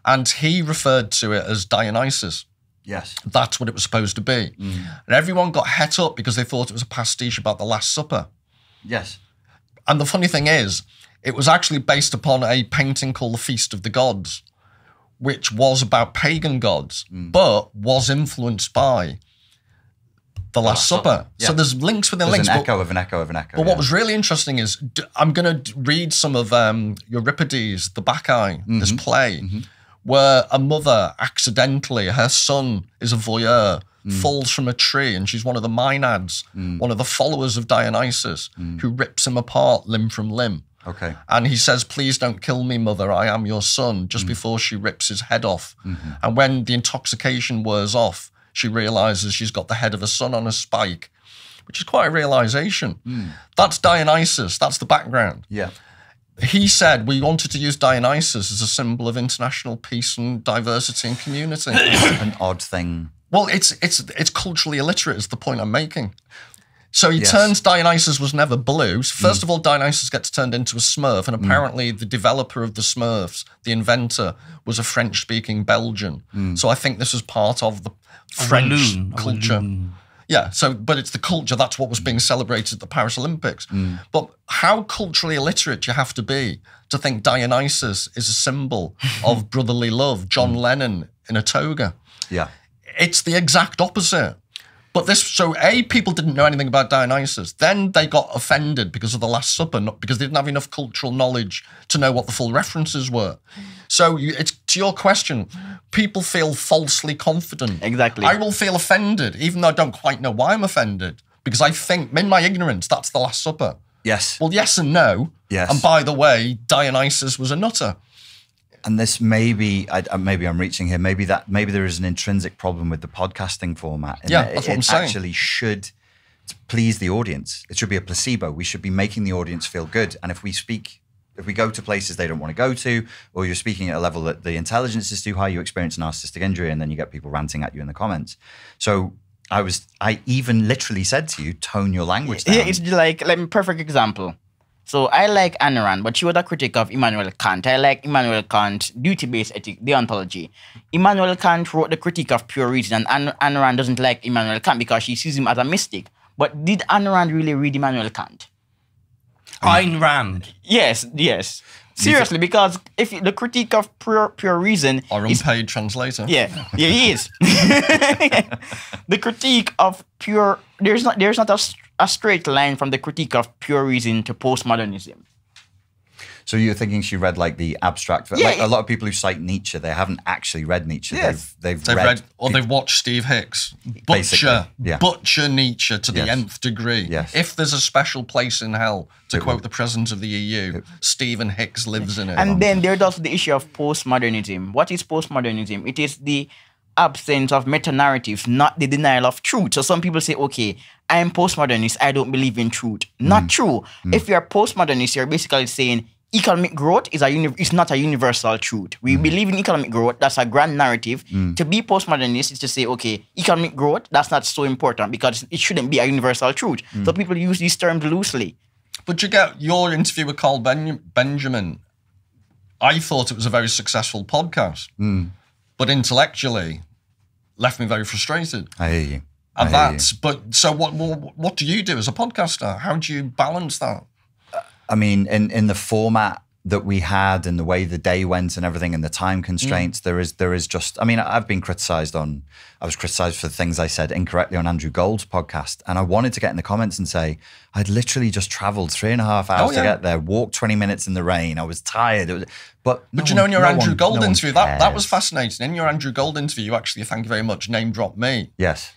Speaker 4: And he referred to it as Dionysus.
Speaker 1: Yes.
Speaker 4: That's what it was supposed to be. And everyone got het up because they thought it was a pastiche about the Last Supper.
Speaker 1: Yes.
Speaker 4: And the funny thing is, it was actually based upon a painting called The Feast of the Gods, which was about pagan gods, but was influenced by the Last Supper.
Speaker 1: Yeah.
Speaker 4: So there's links within links.
Speaker 1: An echo of an echo of an echo.
Speaker 4: But what was really interesting is, I'm going to read some of Euripides, the Bacchae, this play, where a mother accidentally, her son is a voyeur, falls from a tree, and she's one of the Maenads, one of the followers of Dionysus, who rips him apart limb from limb.
Speaker 1: Okay.
Speaker 4: And he says, please don't kill me, mother, I am your son, just before she rips his head off. And when the intoxication wears off, she realizes she's got the head of a son on a spike, which is quite a realization. That's Dionysus, that's the background.
Speaker 1: Yeah.
Speaker 4: He said we wanted to use Dionysus as a symbol of international peace and diversity and community.
Speaker 1: An odd thing.
Speaker 4: Well, it's culturally illiterate is the point I'm making. So he turns Dionysus was never blue. First of all, Dionysus gets turned into a Smurf, and apparently the developer of the Smurfs, the inventor, was a French-speaking Belgian. So I think this is part of the French culture. Yeah, but it's the culture, that's what was being celebrated at the Paris Olympics. But how culturally illiterate you have to be to think Dionysus is a symbol of brotherly love, John Lennon in a toga.
Speaker 1: Yeah.
Speaker 4: It's the exact opposite. But people didn't know anything about Dionysus. Then they got offended because of the Last Supper, not because they didn't have enough cultural knowledge to know what the full references were. So it's to your question, people feel falsely confident.
Speaker 3: Exactly.
Speaker 4: I will feel offended, even though I don't quite know why I'm offended, because I think, in my ignorance, that's the Last Supper.
Speaker 1: Yes.
Speaker 4: Well, yes and no.
Speaker 1: Yes.
Speaker 4: And by the way, Dionysus was a nutter.
Speaker 1: And this maybe I'm reaching here. Maybe there is an intrinsic problem with the podcasting format.
Speaker 4: Yeah, that's what I'm saying.
Speaker 1: It actually should please the audience. It should be a placebo. We should be making the audience feel good. And if we go to places they don't want to go to, or you're speaking at a level that the intelligence is too high, you experience narcissistic injury, and then you get people ranting at you in the comments. So I even literally said to you, tone your language down.
Speaker 3: Yeah, it's like perfect example. So I like Ayn Rand, but she was a critic of Immanuel Kant. I like Immanuel Kant's duty-based ethic, deontology. Immanuel Kant wrote the Critique of Pure Reason, and Ayn Rand doesn't like Immanuel Kant because she sees him as a mystic. But did Ayn Rand really read Immanuel Kant?
Speaker 2: Ayn Rand.
Speaker 3: Yes. Seriously, because if the Critique of Pure Reason...
Speaker 4: Our unpaid translator.
Speaker 3: Yeah, he is. The Critique of Pure... There's not a straight line from the Critique of Pure Reason to postmodernism.
Speaker 1: So you're thinking she read like the abstract...
Speaker 3: Yeah,
Speaker 1: like a lot of people who cite Nietzsche, they haven't actually read Nietzsche.
Speaker 3: Yes.
Speaker 1: They've read...
Speaker 4: Or they've watched Steve Hicks.
Speaker 1: Basically,
Speaker 4: Butcher Nietzsche to the nth degree.
Speaker 1: Yes.
Speaker 4: If there's a special place in hell, to quote the president of the EU, Stephen Hicks lives in it.
Speaker 3: And then there's also the issue of postmodernism. What is postmodernism? It is the absence of meta-narratives, not the denial of truth. So some people say, okay, I am postmodernist, I don't believe in truth. Not true. If you're postmodernist, you're basically saying economic growth is not a universal truth. We believe in economic growth, that's a grand narrative. To be postmodernist is to say, okay, economic growth, that's not so important because it shouldn't be a universal truth. So people use these terms loosely.
Speaker 4: But you get your interview with Carl Benjamin. I thought it was a very successful podcast, but intellectually left me very frustrated.
Speaker 1: I hear you.
Speaker 4: But so what do you do as a podcaster? How do you balance that?
Speaker 1: I mean, in the format that we had and the way the day went and everything and the time constraints, there is just, I mean, I was criticized for the things I said incorrectly on Andrew Gold's podcast. And I wanted to get in the comments and say, I'd literally just traveled 3.5 hours to get there, walked 20 minutes in the rain. I was tired. But
Speaker 4: you know, in your Andrew Gold interview, that was fascinating. In your Andrew Gold interview, you actually, thank you very much, name dropped me.
Speaker 1: Yes.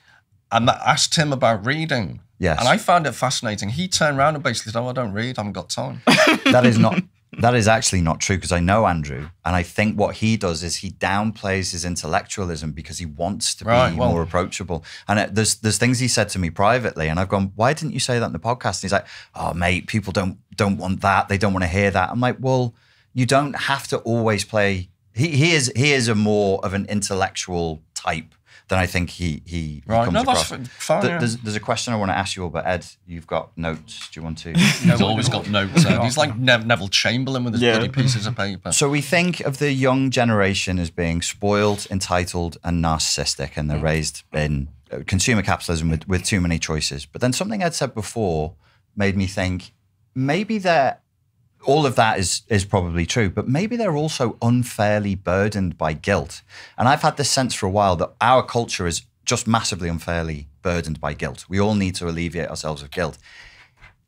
Speaker 4: And asked him about reading. Yes. And I found it fascinating. He turned around and basically said, I don't read, I haven't got time.
Speaker 1: That is not... That is actually not true, because I know Andrew, and I think what he does is he downplays his intellectualism because he wants to be more approachable. And there's things he said to me privately, and I've gone, why didn't you say that in the podcast? And he's like, oh, mate, people don't want that. They don't want to hear that. I'm like, well, you don't have to always play. He is a more of an intellectual type than I think he comes across.
Speaker 4: That's fine.
Speaker 1: There's a question I want to ask you all, but Ed, you've got notes. Do you want to?
Speaker 4: He's always got notes. He's like Neville Chamberlain with his bloody pieces of paper.
Speaker 1: So we think of the young generation as being spoiled, entitled, and narcissistic, and they're raised in consumer capitalism with too many choices. But then something Ed said before made me think maybe all of that is probably true, but maybe they're also unfairly burdened by guilt. And I've had this sense for a while that our culture is just massively unfairly burdened by guilt. We all need to alleviate ourselves of guilt.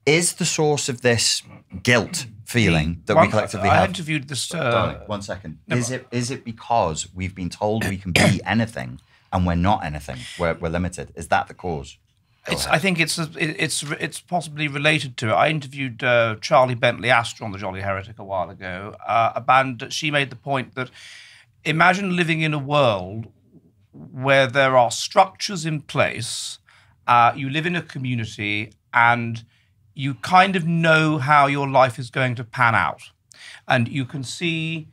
Speaker 1: Is the source of this guilt feeling that we collectively have?
Speaker 2: I interviewed this.
Speaker 1: Darling, 1 second. Is it because we've been told we can be anything and we're not anything? We're limited. Is that the cause?
Speaker 2: I think it's possibly related to it. I interviewed Charlie Bentley Astor on the Jolly Heretic a while ago. A band. She made the point that imagine living in a world where there are structures in place. You live in a community and you kind of know how your life is going to pan out, and you can see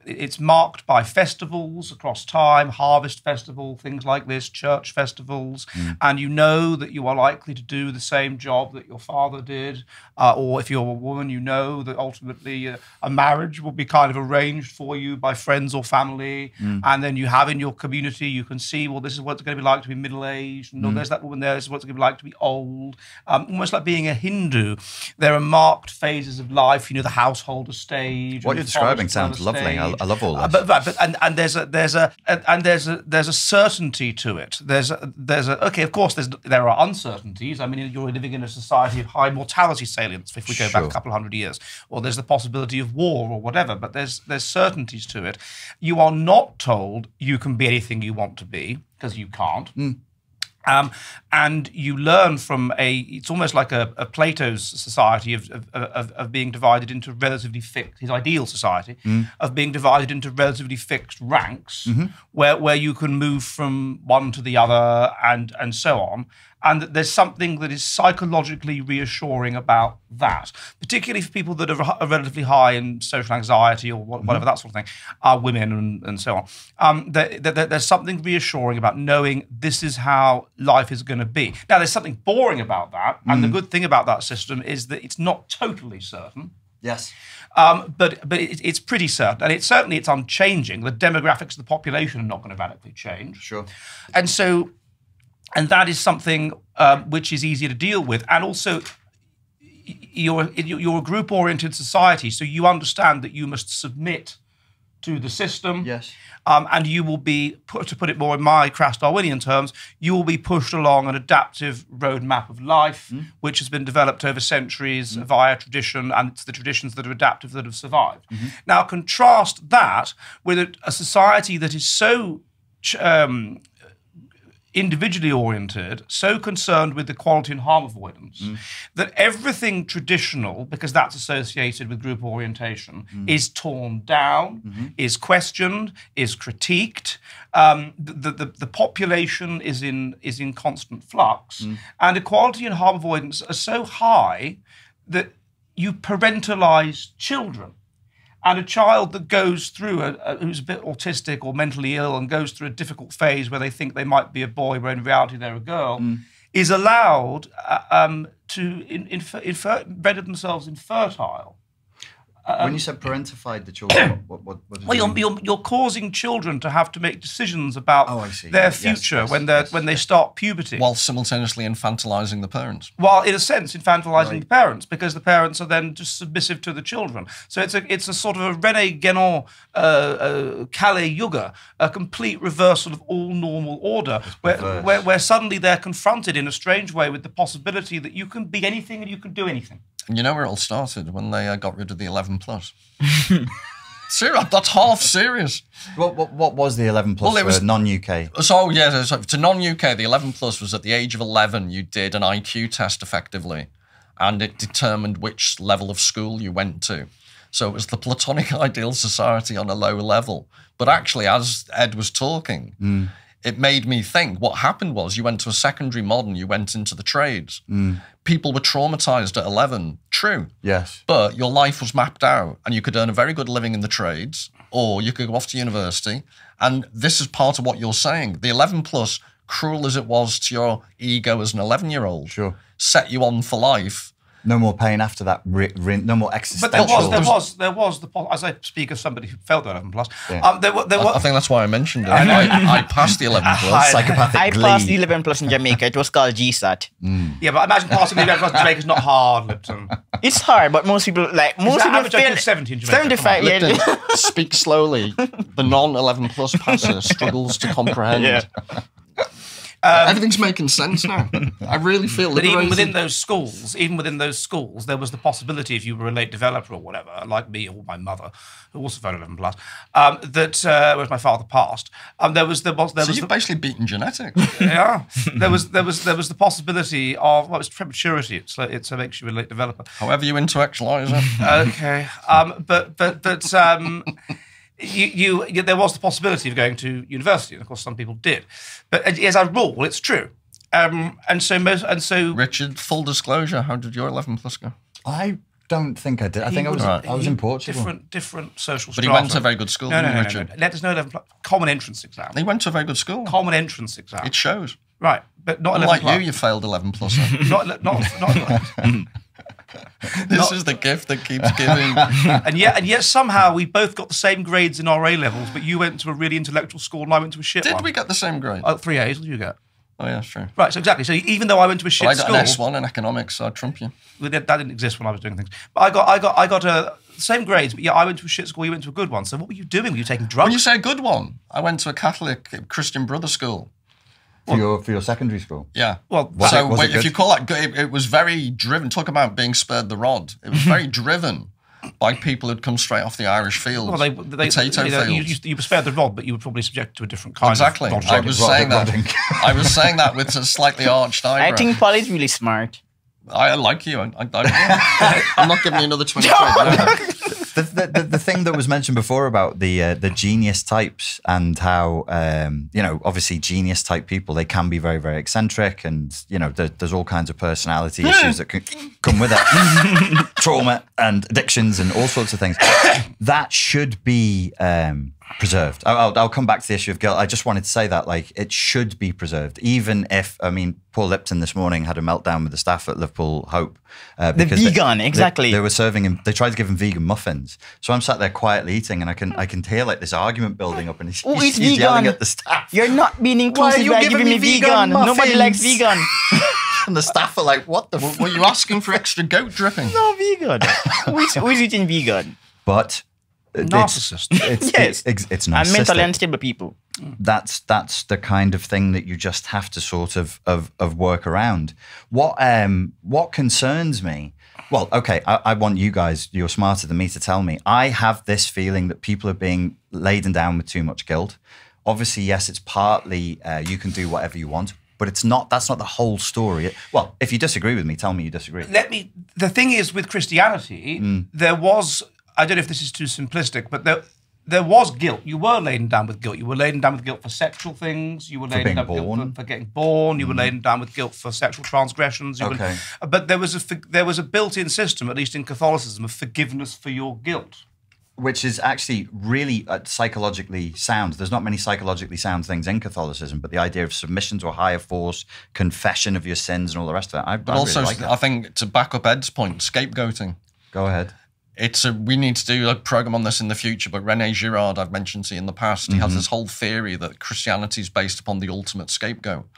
Speaker 2: it's marked by festivals across time, harvest festival, things like this, church festivals, and you know that you are likely to do the same job that your father did, or if you're a woman, you know that ultimately a marriage will be kind of arranged for you by friends or family, and then you have in your community, you can see, well, this is what it's going to be like to be middle-aged, and there's that woman there, this is what it's going to be like to be old. Almost like being a Hindu, there are marked phases of life, the householder stage.
Speaker 1: What you're describing sounds lovely. I love all this.
Speaker 2: But there's a certainty to it. Okay, of course there are uncertainties. I mean, you're living in a society of high mortality salience if we go back a couple of hundred years, or there's the possibility of war or whatever. But there's certainties to it. You are not told you can be anything you want to be, because you can't. And you learn from it's almost like a Plato's society of being divided into relatively fixed, his ideal society, of being divided into relatively fixed ranks, where you can move from one to the other and so on. And there's something that is psychologically reassuring about that, particularly for people that are relatively high in social anxiety or whatever, that sort of thing, women and so on. There's something reassuring about knowing this is how life is going to be. Now, there's something boring about that, and the good thing about that system is that it's not totally certain.
Speaker 1: Yes.
Speaker 2: But it's pretty certain, and it's unchanging. The demographics of the population are not going to radically change.
Speaker 1: Sure.
Speaker 2: And that is something which is easier to deal with. And also, you're a group-oriented society, so you understand that you must submit to the system.
Speaker 1: Yes.
Speaker 2: And you will be, to put it more in my crass Darwinian terms, you will be pushed along an adaptive roadmap of life, which has been developed over centuries via tradition, and it's the traditions that are adaptive that have survived. Now, contrast that with a society that is so individually oriented, so concerned with equality and harm avoidance, that everything traditional, because that's associated with group orientation, is torn down, is questioned, is critiqued. The population is in constant flux, and equality and harm avoidance are so high that you parentalize children. And a child that goes through, who's a bit autistic or mentally ill and goes through a difficult phase where they think they might be a boy, where in reality they're a girl, is allowed to render themselves infertile.
Speaker 1: When you said parentified the children, what
Speaker 2: you're causing children to have to make decisions about their future when they start puberty,
Speaker 4: while simultaneously infantilizing the parents.
Speaker 2: While in a sense infantilizing the parents, because the parents are then just submissive to the children. So it's a sort of a René Guénon Kali Yuga, a complete reversal of all normal order, where suddenly they're confronted in a strange way with the possibility that you can be anything and you can do anything.
Speaker 4: You know where it all started? When they got rid of the 11+. Serious, that's half serious.
Speaker 1: What was the 11+ for non-UK?
Speaker 4: So, to non-UK, the 11+ was at the age of 11, you did an IQ test effectively. and it determined which level of school you went to. So it was the Platonic ideal society on a low level. But actually, as Ed was talking, it made me think what happened was you went to a secondary modern, you went into the trades. People were traumatized at 11, true.
Speaker 1: Yes.
Speaker 4: But your life was mapped out and you could earn a very good living in the trades, or you could go off to university. And this is part of what you're saying. The 11 plus, cruel as it was to your ego as an 11-year-old,
Speaker 1: Sure.
Speaker 4: set you on for life.
Speaker 1: No more pain after that. No more
Speaker 2: But
Speaker 1: existential.
Speaker 2: there was as I speak as somebody who failed the 11 plus.
Speaker 1: Yeah.
Speaker 2: There was.
Speaker 4: I think that's why I mentioned it. I passed the 11 plus.
Speaker 1: Psychopathic
Speaker 3: I
Speaker 1: glee.
Speaker 3: passed the 11 plus in Jamaica. It was called GSAT.
Speaker 2: Yeah, but imagine passing the 11 plus in Jamaica is not hard, Lipton.
Speaker 3: It's hard, but most people people
Speaker 2: average
Speaker 3: fail.
Speaker 2: IQ 70 in Jamaica?
Speaker 3: 75, yeah.
Speaker 4: Lipton, speak slowly. The non-11 plus passer struggles to comprehend.
Speaker 3: Yeah.
Speaker 4: Everything's making sense now. I really feel
Speaker 2: But
Speaker 4: liberated.
Speaker 2: even within those schools, there was the possibility, if you were a late developer or whatever, like me or my mother, who also failed 11 plus, whereas my father passed, there was
Speaker 4: So
Speaker 2: the,
Speaker 4: you've basically beaten genetics.
Speaker 2: yeah, there was the possibility of it's prematurity. It makes you a late developer.
Speaker 4: However you intellectualize it.
Speaker 2: Okay, there was the possibility of going to university, and of course some people did. But as a rule, it's true. And so
Speaker 4: Richard, full disclosure, how did your 11 plus go?
Speaker 1: I don't think I did. I think I was in Portugal.
Speaker 2: Different social
Speaker 4: But
Speaker 2: strata.
Speaker 4: he went to a very good school,
Speaker 2: No,
Speaker 4: Richard.
Speaker 2: There's no 11 plus. Common entrance exam.
Speaker 4: He went to a very good school.
Speaker 2: Common entrance exam.
Speaker 4: It shows.
Speaker 2: Right, but not 11
Speaker 4: Unlike
Speaker 2: plus.
Speaker 4: you failed 11 plus.
Speaker 2: Not
Speaker 4: This is the gift that keeps giving.
Speaker 2: and yet somehow we both got the same grades in our A levels, but you went to a really intellectual school and I went to a shit one.
Speaker 4: Did we get the same grade?
Speaker 2: 3 A's, what did you get?
Speaker 4: Oh, yeah, sure.
Speaker 2: Right, so exactly. So even though I went to a shit
Speaker 4: Well, I got
Speaker 2: school,
Speaker 4: an S1 in economics, so I'd trump you.
Speaker 2: that didn't exist when I was doing things. But I got the same grades, but yeah, I went to a shit school, you went to a good one. So what were you doing? Were you taking drugs?
Speaker 4: When you say a good one, I went to a Catholic Christian brother school.
Speaker 1: For your secondary school.
Speaker 4: Yeah.
Speaker 2: Well,
Speaker 1: Was
Speaker 4: so
Speaker 1: it
Speaker 4: if
Speaker 1: good?
Speaker 4: you call that good, it was very driven. Talk about being spared the rod. It was very driven by people who'd come straight off the Irish fields.
Speaker 2: Well,
Speaker 4: potato fields.
Speaker 2: you were spared the rod, but you were probably subject to a different kind
Speaker 4: Exactly.
Speaker 2: of
Speaker 4: I was saying that.
Speaker 1: rodding.
Speaker 4: I was saying that with a slightly arched eyebrow.
Speaker 3: I think Paul is really smart.
Speaker 4: I like you. I'm not giving you another 20 quid. No.
Speaker 1: The thing that was mentioned before about the genius types and how obviously genius type people, they can be very, very eccentric, and there's all kinds of personality issues that can come with it, trauma and addictions and all sorts of things. That should be preserved. I'll come back to the issue of guilt. I just wanted to say that it should be preserved, even if Paul Lipton this morning had a meltdown with the staff at Liverpool Hope. Because
Speaker 3: exactly.
Speaker 1: They were serving him. They tried to give him vegan muffins. So I'm sat there quietly eating, and I can hear this argument building up, and he's yelling at the staff.
Speaker 3: You're not being
Speaker 1: Why are
Speaker 3: inclusive
Speaker 1: you
Speaker 3: by
Speaker 1: giving
Speaker 3: giving
Speaker 1: me
Speaker 3: me
Speaker 1: vegan
Speaker 3: vegan. Nobody
Speaker 1: muffins?
Speaker 3: likes vegan.
Speaker 1: And the staff are like, "What the?
Speaker 4: Were you asking for extra goat dripping?
Speaker 3: No vegan. Who is eating vegan?
Speaker 1: But
Speaker 2: narcissist.
Speaker 1: It's
Speaker 3: And mentally
Speaker 1: narcissistic.
Speaker 3: unstable people.
Speaker 1: That's the kind of thing that you just have to sort of work around. What concerns me? Well, okay, I want you guys, you're smarter than me, to tell me. I have this feeling that people are being laden down with too much guilt. Obviously, yes, it's partly you can do whatever you want, but it's not. That's not the whole story. Well, if you disagree with me, tell me you disagree.
Speaker 2: The thing is, with Christianity, there was, I don't know if this is too simplistic, but there was guilt. You were laden down with guilt. You were laden down with guilt for sexual things. You were laden down with guilt for getting born. You were laden down with guilt for sexual transgressions. But there was a built-in system, at least in Catholicism, of forgiveness for your guilt.
Speaker 1: Which is actually really psychologically sound. There's not many psychologically sound things in Catholicism, but the idea of submission to a higher force, confession of your sins, and all the rest of it. I
Speaker 4: also,
Speaker 1: really like that.
Speaker 4: I think, to back up Ed's point, scapegoating.
Speaker 1: Go ahead.
Speaker 4: We need to do a program on this in the future, but René Girard, I've mentioned to you in the past, he has this whole theory that Christianity is based upon the ultimate scapegoat.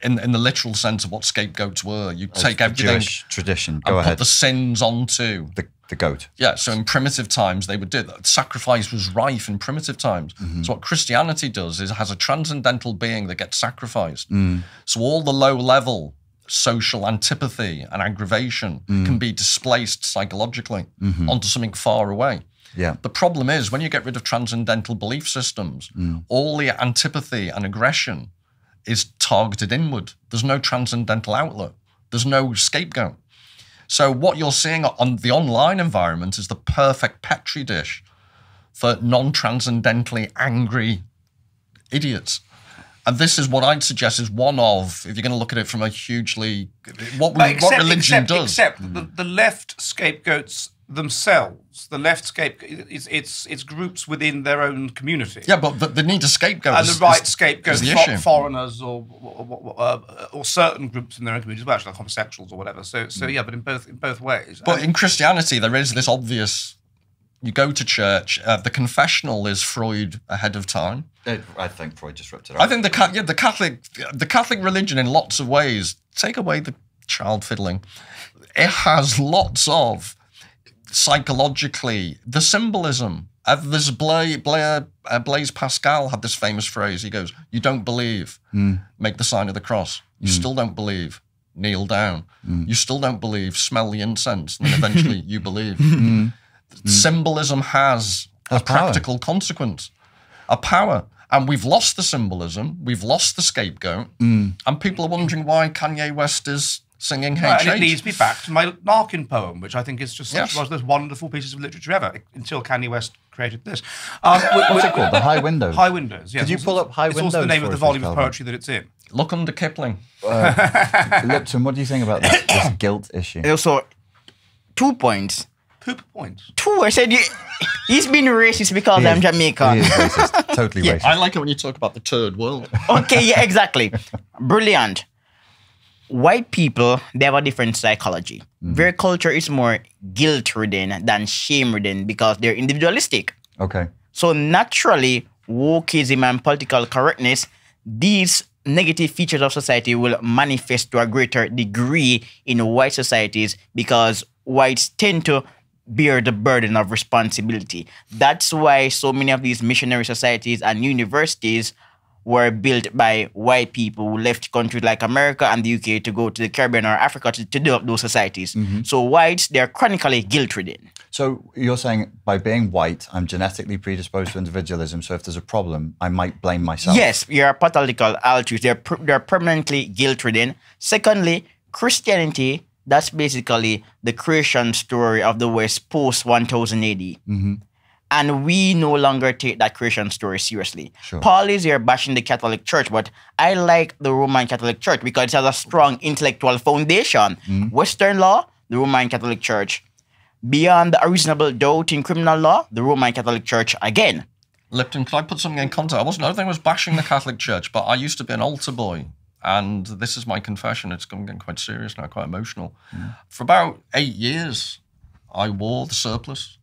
Speaker 4: In the literal sense of what scapegoats were. You take everything,
Speaker 1: Jewish tradition. Go ahead.
Speaker 4: Put the sins onto
Speaker 1: the goat.
Speaker 4: Yeah, so in primitive times, they would do that. Sacrifice was rife in primitive times. So what Christianity does is it has a transcendental being that gets sacrificed. So all the low-level social antipathy and aggravation can be displaced psychologically onto something far away.
Speaker 1: Yeah.
Speaker 4: The problem is, when you get rid of transcendental belief systems, all the antipathy and aggression is targeted inward. There's no transcendental outlet. There's no scapegoat. So what you're seeing on the online environment is the perfect petri dish for non-transcendentally angry idiots. And this is what I'd suggest is one of, if you're going to look at it from a hugely, what religion does.
Speaker 2: Except the left scapegoats themselves. The left scapegoat, it's groups within their own community.
Speaker 4: Yeah, but they need a scapegoat.
Speaker 2: And the right scapegoats,
Speaker 4: the issue.
Speaker 2: foreigners or certain groups in their own communities, well, actually like homosexuals or whatever. So yeah, but in both ways.
Speaker 4: But in Christianity, there is this obvious. You go to church. The confessional is Freud ahead of time.
Speaker 1: I think Freud just ripped it off.
Speaker 4: I think the Catholic religion, in lots of ways, take away the child fiddling, it has lots of psychologically the symbolism. There's Blaise Pascal had this famous phrase. He goes, "You don't believe, make the sign of the cross. You still don't believe, kneel down. You still don't believe, smell the incense, and then eventually you believe." Symbolism has a practical consequence, a power. And we've lost the symbolism, we've lost the scapegoat, and people are wondering why Kanye West is singing HH.
Speaker 2: And it leads me back to my Narkin poem, which I think is just one of those wonderful pieces of literature ever, until Kanye West created this.
Speaker 1: What's it called? The High Windows?
Speaker 2: High Windows, yes.
Speaker 1: Could you pull up High Windows?
Speaker 2: It's also the name of the volume of
Speaker 1: Calvin?
Speaker 2: poetry that it's in.
Speaker 4: Look under Kipling.
Speaker 1: Lipton, what do you think about this guilt issue?
Speaker 3: Also, 2 points.
Speaker 2: Poop points.
Speaker 3: 2, I said he's been racist because I'm Jamaican.
Speaker 1: He is racist. Totally racist.
Speaker 4: I like it when you talk about the third world.
Speaker 3: Okay, yeah, exactly. Brilliant. White people, they have a different psychology. Their culture is more guilt-ridden than shame-ridden because they're individualistic.
Speaker 1: Okay.
Speaker 3: So naturally, wokeism and political correctness, these negative features of society will manifest to a greater degree in white societies because whites tend to bear the burden of responsibility. That's why so many of these missionary societies and universities were built by white people who left countries like America and the UK to go to the Caribbean or Africa to develop those societies. So whites, they're chronically guilt-ridden.
Speaker 1: So you're saying by being white, I'm genetically predisposed to individualism, so if there's a problem, I might blame myself?
Speaker 3: Yes, you're a pathological altruist. They're permanently guilt-ridden. Secondly, Christianity, that's basically the creation story of the West post-1000 AD. And we no longer take that creation story seriously.
Speaker 1: Sure.
Speaker 3: Paul is here bashing the Catholic Church, but I like the Roman Catholic Church because it has a strong intellectual foundation. Western law, the Roman Catholic Church. Beyond a reasonable doubt in criminal law, the Roman Catholic Church again.
Speaker 4: Lipton, could I put something in context? I don't think I was bashing the Catholic Church, but I used to be an altar boy. And this is my confession. It's getting quite serious now, quite emotional. For about 8 years, I wore the surplice.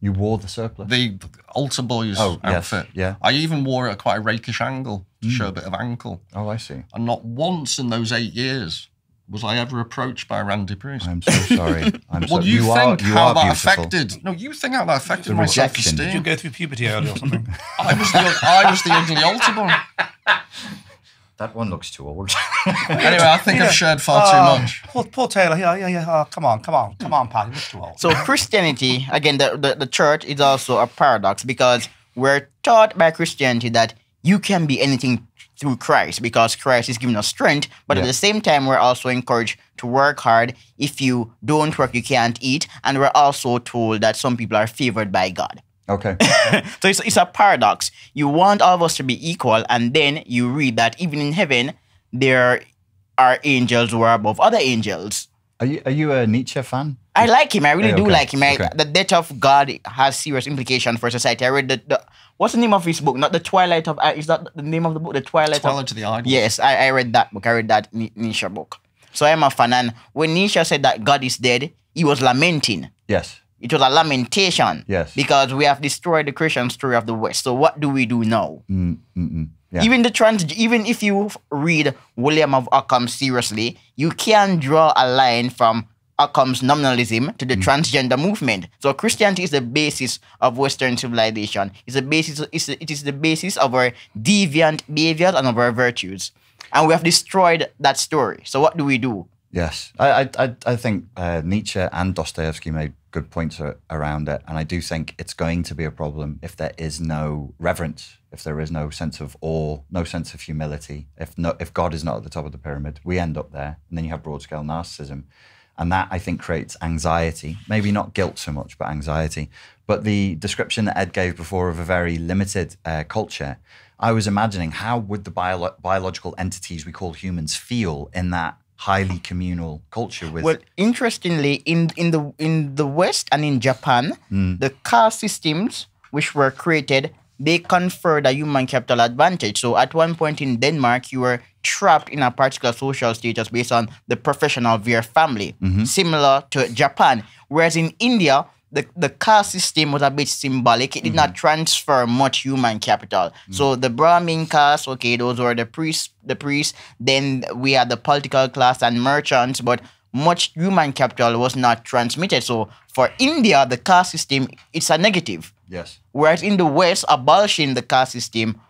Speaker 1: You wore the surplice?
Speaker 4: The altar boy's outfit.
Speaker 1: Yeah.
Speaker 4: I even wore it at quite a rakish angle to show a bit of ankle.
Speaker 1: Oh, I see.
Speaker 4: And not once in those 8 years was I ever approached by a Randy Priest.
Speaker 1: I'm so sorry.
Speaker 4: Well, you think how that affected? No, you think how that affected my
Speaker 1: rejection.
Speaker 2: Did you
Speaker 4: self-esteem?
Speaker 2: go through puberty early or something?
Speaker 4: I was the ugly altar boy.
Speaker 1: That one looks too old.
Speaker 4: Anyway, I think I've shared far too much.
Speaker 2: Poor Taylor. Yeah. Oh, come on, Pat. You're too old.
Speaker 3: So Christianity, again, the church is also a paradox because we're taught by Christianity that you can be anything through Christ because Christ is giving us strength. But at the same time, we're also encouraged to work hard. If you don't work, you can't eat. And we're also told that some people are favored by God.
Speaker 1: Okay.
Speaker 3: So it's a paradox. You want all of us to be equal, and then you read that even in heaven, there are angels who are above other angels.
Speaker 1: Are you a Nietzsche fan?
Speaker 3: I like him. I really do like him.
Speaker 1: Okay.
Speaker 3: The death of God has serious implications for society. I read the what's the name of his book? Not the Twilight of... Is that the name of the book? The Twilight
Speaker 4: of the Idols.
Speaker 3: Yes, I read that book. I read that Nietzsche book. So I'm a fan. And when Nietzsche said that God is dead, he was lamenting.
Speaker 1: Yes.
Speaker 3: It was a lamentation.
Speaker 1: Yes.
Speaker 3: Because we have destroyed the creation story of the West. So what do we do now?
Speaker 1: Yeah.
Speaker 3: Even if you read William of Ockham seriously, you can draw a line from Occam's nominalism to the transgender movement. So Christianity is the basis of Western civilization. It is the basis of our deviant behaviors and of our virtues. And we have destroyed that story. So what do we do?
Speaker 1: Yes. I think Nietzsche and Dostoevsky made good points around it. And I do think it's going to be a problem if there is no reverence, if there is no sense of awe, no sense of humility. If God is not at the top of the pyramid, we end up there. And then you have broad-scale narcissism. And that, I think, creates anxiety. Maybe not guilt so much, but anxiety. But the description that Ed gave before of a very limited culture, I was imagining how would the biological entities we call humans feel in that highly communal culture with...
Speaker 3: Well, interestingly, in the West and in Japan, the caste systems which were created, they conferred a human capital advantage. So at one point in Denmark, you were trapped in a particular social status based on the profession of your family, similar to Japan. Whereas in India, the caste system was a bit symbolic. It did not transfer much human capital. So the Brahmin caste, okay, those were the priests. Then we had the political class and merchants, but much human capital was not transmitted. So for India, the caste system, it's a negative.
Speaker 1: Yes.
Speaker 3: Whereas in the West, abolishing the caste system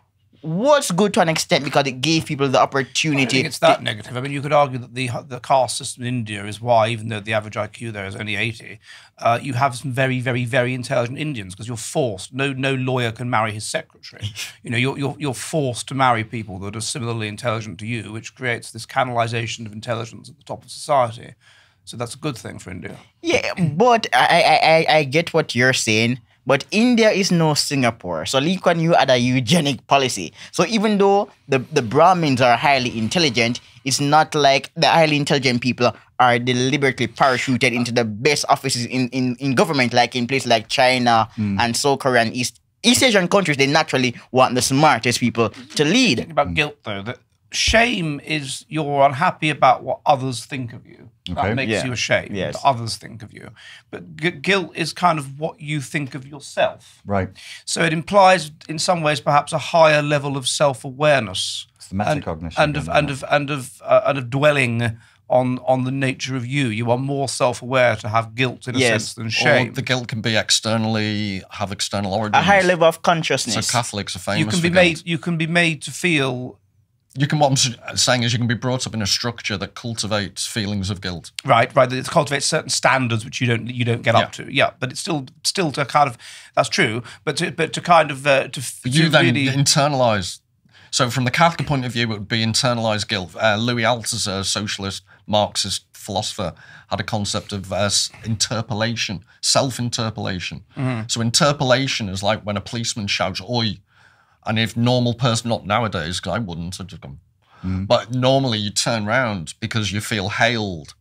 Speaker 3: was good to an extent because it gave people the opportunity.
Speaker 2: I don't think it's that negative. I mean, you could argue that the caste system in India is why, even though the average IQ there is only 80, you have some very, very, very intelligent Indians because you're forced. No lawyer can marry his secretary. You know, you're forced to marry people that are similarly intelligent to you, which creates this canalization of intelligence at the top of society. So that's a good thing for India.
Speaker 3: Yeah, but I get what you're saying. But India is no Singapore. So Lee Kuan Yew had a eugenic policy. So even though the Brahmins are highly intelligent, it's not like the highly intelligent people are deliberately parachuted into the best offices in government, like in places like China and South Korea and East Asian countries. They naturally want the smartest people to lead.
Speaker 2: Think about guilt, though. That shame is you're unhappy about what others think of you. That makes you ashamed.
Speaker 3: Yes.
Speaker 2: That others think of you. But guilt is kind of what you think of yourself.
Speaker 1: Right.
Speaker 2: So it implies, in some ways, perhaps a higher level of self-awareness.
Speaker 1: It's the metacognition.
Speaker 2: And of dwelling on the nature of you. You are more self-aware to have guilt in a sense than shame.
Speaker 4: Or the guilt can be have external origins.
Speaker 3: A higher level of consciousness.
Speaker 4: So Catholics are famous
Speaker 2: You can be made to feel...
Speaker 4: What I'm saying is you can be brought up in a structure that cultivates feelings of guilt.
Speaker 2: Right. It cultivates certain standards which you don't get up to. Yeah, but it's still to kind of, that's true. But to kind of then
Speaker 4: internalize. So from the Catholic point of view, it would be internalized guilt. Louis Althusser, a socialist Marxist philosopher, had a concept of interpolation, self-interpolation. So interpolation is like when a policeman shouts "Oi." And if normal person, not nowadays, because I wouldn't, I'd just go, but normally you turn around because you feel hailed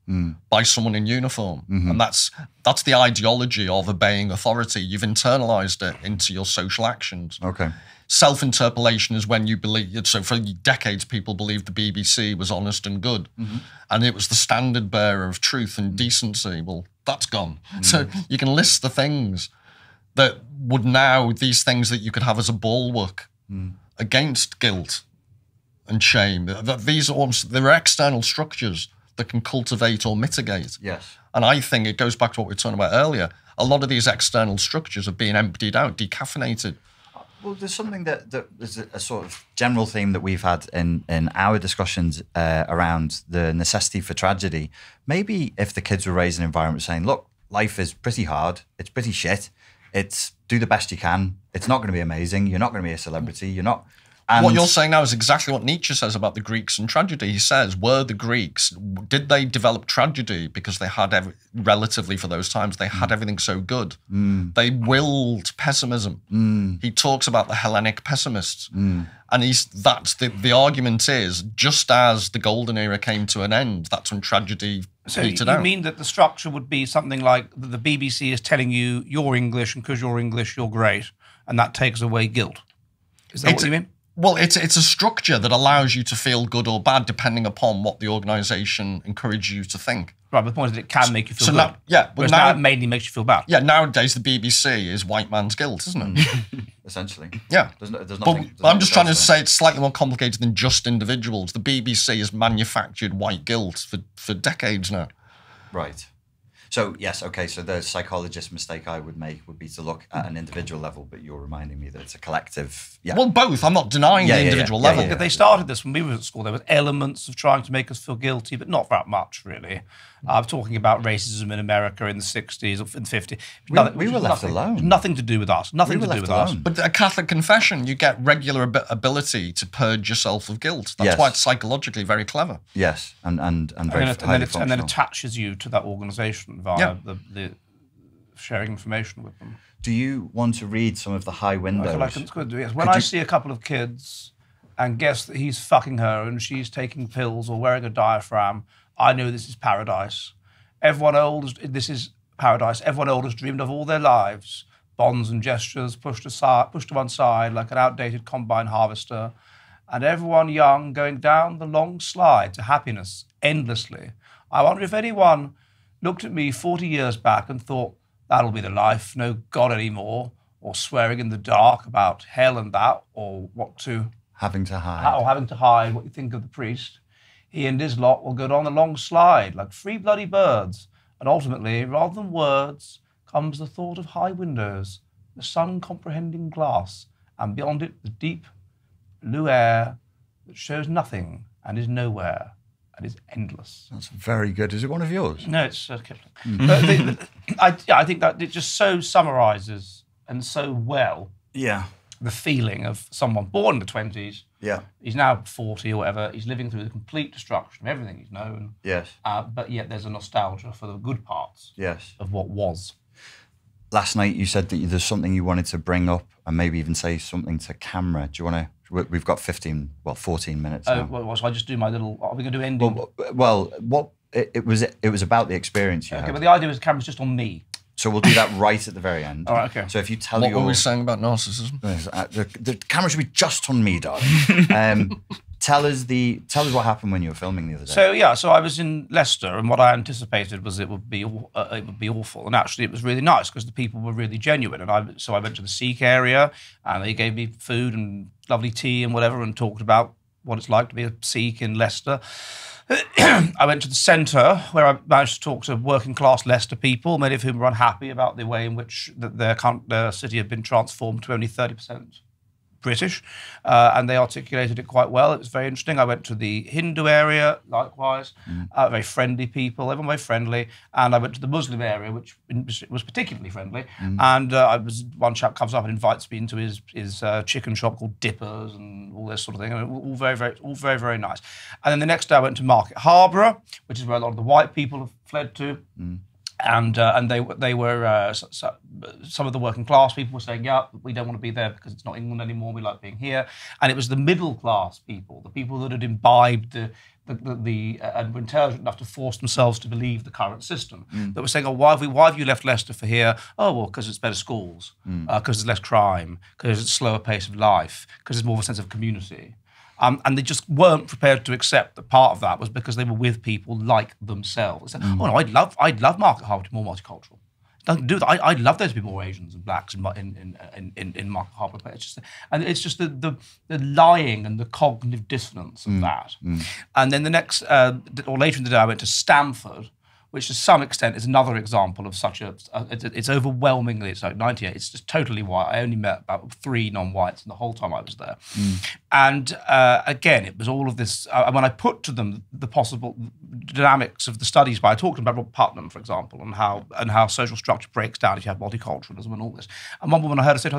Speaker 4: by someone in uniform. And that's the ideology of obeying authority. You've internalized it into your social actions.
Speaker 1: Okay.
Speaker 4: Self-interpolation is when you believe, so for decades people believed the BBC was honest and good. And it was the standard bearer of truth and decency. Well, that's gone. So you can list the things that would now, these things that you could have as a bulwark against guilt and shame. There are external structures that can cultivate or mitigate.
Speaker 1: Yes.
Speaker 4: And I think it goes back to what we were talking about earlier. A lot of these external structures are being emptied out, decaffeinated.
Speaker 1: Well, there's something that is a sort of general theme that we've had in our discussions around the necessity for tragedy. Maybe if the kids were raised in an environment saying, look, life is pretty hard, it's pretty shit, it's do the best you can. It's not going to be amazing. You're not going to be a celebrity. You're not. And
Speaker 4: what you're saying now is exactly what Nietzsche says about the Greeks and tragedy. He says, were the Greeks, did they develop tragedy because they had, relatively for those times, they had everything so good? They willed pessimism. He talks about the Hellenic pessimists. And the argument is, just as the golden era came to an end, that's when tragedy petered out.
Speaker 2: So you mean that the structure would be something like the BBC is telling you you're English, and because you're English, you're great, and that takes away guilt? Is that what you mean?
Speaker 4: Well, it's a structure that allows you to feel good or bad depending upon what the organisation encourages you to think.
Speaker 2: Right, but the point is it can make you feel good.
Speaker 4: But
Speaker 2: now it mainly makes you feel bad.
Speaker 4: Yeah, nowadays the BBC is white man's guilt, isn't it?
Speaker 1: Essentially.
Speaker 4: Yeah.
Speaker 1: There's
Speaker 4: but I'm just trying to say it's slightly more complicated than just individuals. The BBC has manufactured white guilt for decades now.
Speaker 1: Right. So yes, okay. So the psychologist mistake I would make would be to look at an individual level, but you're reminding me that it's a collective. Yeah.
Speaker 4: Well, both. I'm not denying the individual level.
Speaker 2: They started this when we were at school. There was elements of trying to make us feel guilty, but not that much, really. I'm talking about racism in America in the 60s or in the 50s.
Speaker 1: We were left alone.
Speaker 2: Nothing to do with us. Nothing to do with us.
Speaker 4: But a Catholic confession, you get regular ability to purge yourself of guilt. That's why it's psychologically very clever.
Speaker 1: Yes, and very highly functional.
Speaker 2: And then attaches you to that organisation via the sharing information with them.
Speaker 1: Do you want to read some of the high windows?
Speaker 2: When I see a couple of kids and guess that he's fucking her and she's taking pills or wearing a diaphragm, I know this is paradise. This is paradise. Everyone old has dreamed of all their lives. Bonds and gestures pushed to one side like an outdated combine harvester. And everyone young going down the long slide to happiness endlessly. I wonder if anyone looked at me 40 years back and thought, that'll be the life, no God anymore, or swearing in the dark about hell and that, or what to...
Speaker 1: Having to hide.
Speaker 2: Or having to hide what you think of the priest. He and his lot will go down the long slide like three bloody birds. And ultimately, rather than words, comes the thought of high windows, the sun-comprehending glass, and beyond it, the deep blue air that shows nothing and is nowhere and is endless.
Speaker 1: That's very good. Is it one of yours?
Speaker 2: No, it's Kipling. But I think that it just so summarises and so well the feeling of someone born in the 20s.
Speaker 1: Yeah.
Speaker 2: He's now 40 or whatever. He's living through the complete destruction of everything he's known.
Speaker 1: Yes.
Speaker 2: But yet there's a nostalgia for the good parts of what was.
Speaker 1: Last night you said that there's something you wanted to bring up and maybe even say something to camera. Do you want to... We've got 14 minutes now.
Speaker 2: Well, so I just do my little... Are we going to do ending?
Speaker 1: Well, it was about the experience you had.
Speaker 2: Okay, but the idea is the camera's just on me.
Speaker 1: So we'll do that right at the very end.
Speaker 2: All right, okay.
Speaker 1: So if you tell
Speaker 4: What were we saying about narcissism?
Speaker 1: The camera should be just on me, darling. Tell us what happened when you were filming the other day.
Speaker 2: So I was in Leicester, and what I anticipated was it would be awful, and actually it was really nice because the people were really genuine. And I went to the Sikh area, and they gave me food and lovely tea and whatever, and talked about what it's like to be a Sikh in Leicester. I went to the centre where I managed to talk to working class Leicester people, many of whom were unhappy about the way in which their city had been transformed to only 30% British, and they articulated it quite well. It was very interesting. I went to the Hindu area, likewise, very friendly people, everyone very friendly, and I went to the Muslim area, which was particularly friendly, and one chap comes up and invites me into his chicken shop called Dippers and all this sort of thing, and all very, very nice. And then the next day I went to Market Harborough, which is where a lot of the white people have fled to. And they were some of the working class people were saying, yeah, we don't want to be there because it's not England anymore. We like being here. And it was the middle class people, the people that had imbibed and were intelligent enough to force themselves to believe the current system, that were saying, oh, why have you left Leicester for here? Oh, well, because it's better schools, because there's less crime, because it's a slower pace of life, because there's more of a sense of community. And they just weren't prepared to accept that part of that was because they were with people like themselves. They said, oh no, I'd love Market Harbour to be more multicultural. Nothing to do with that. I'd love there to be more Asians and blacks in Market Harbour. It's just the lying and the cognitive dissonance of that. And then the next, or later in the day, I went to Stamford, which to some extent is another example of such it's overwhelmingly, it's like 98, it's just totally white. I only met about 3 non-whites in the whole time I was there. And again, it was all of this, when I put to them the possible dynamics of the studies I talked about Robert Putnam, for example, and how social structure breaks down if you have multiculturalism and all this. And one woman I heard her say,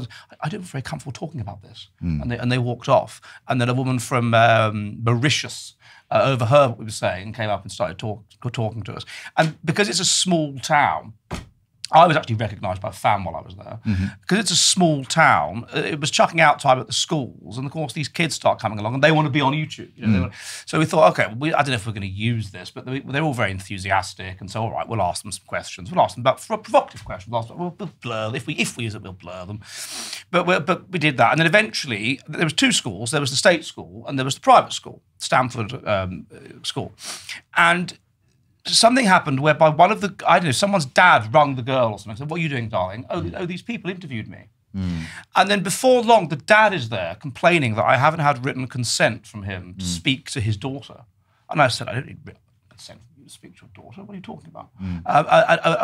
Speaker 2: I don't feel very comfortable talking about this. And they walked off. And then a woman from Mauritius overheard what we were saying and came up and started talking to us. And because it's a small town, I was actually recognised by a fan while I was there. Because it's a small town, it was chucking out time at the schools, and of course these kids start coming along and they want to be on YouTube. So we thought, okay, I don't know if we're going to use this, but they're all very enthusiastic, and so all right, we'll ask them some questions. We'll ask them about provocative questions. We'll blur if we use it, we'll blur them. But we did that, and then eventually there was 2 schools. There was the state school and there was the private school, Stamford school, and something happened whereby someone's dad rung the girl or something. Said, what are you doing, darling? Oh, these people interviewed me. And then before long, the dad is there complaining that I haven't had written consent from him to speak to his daughter. And I said, I don't need consent for you to speak to your daughter. What are you talking about?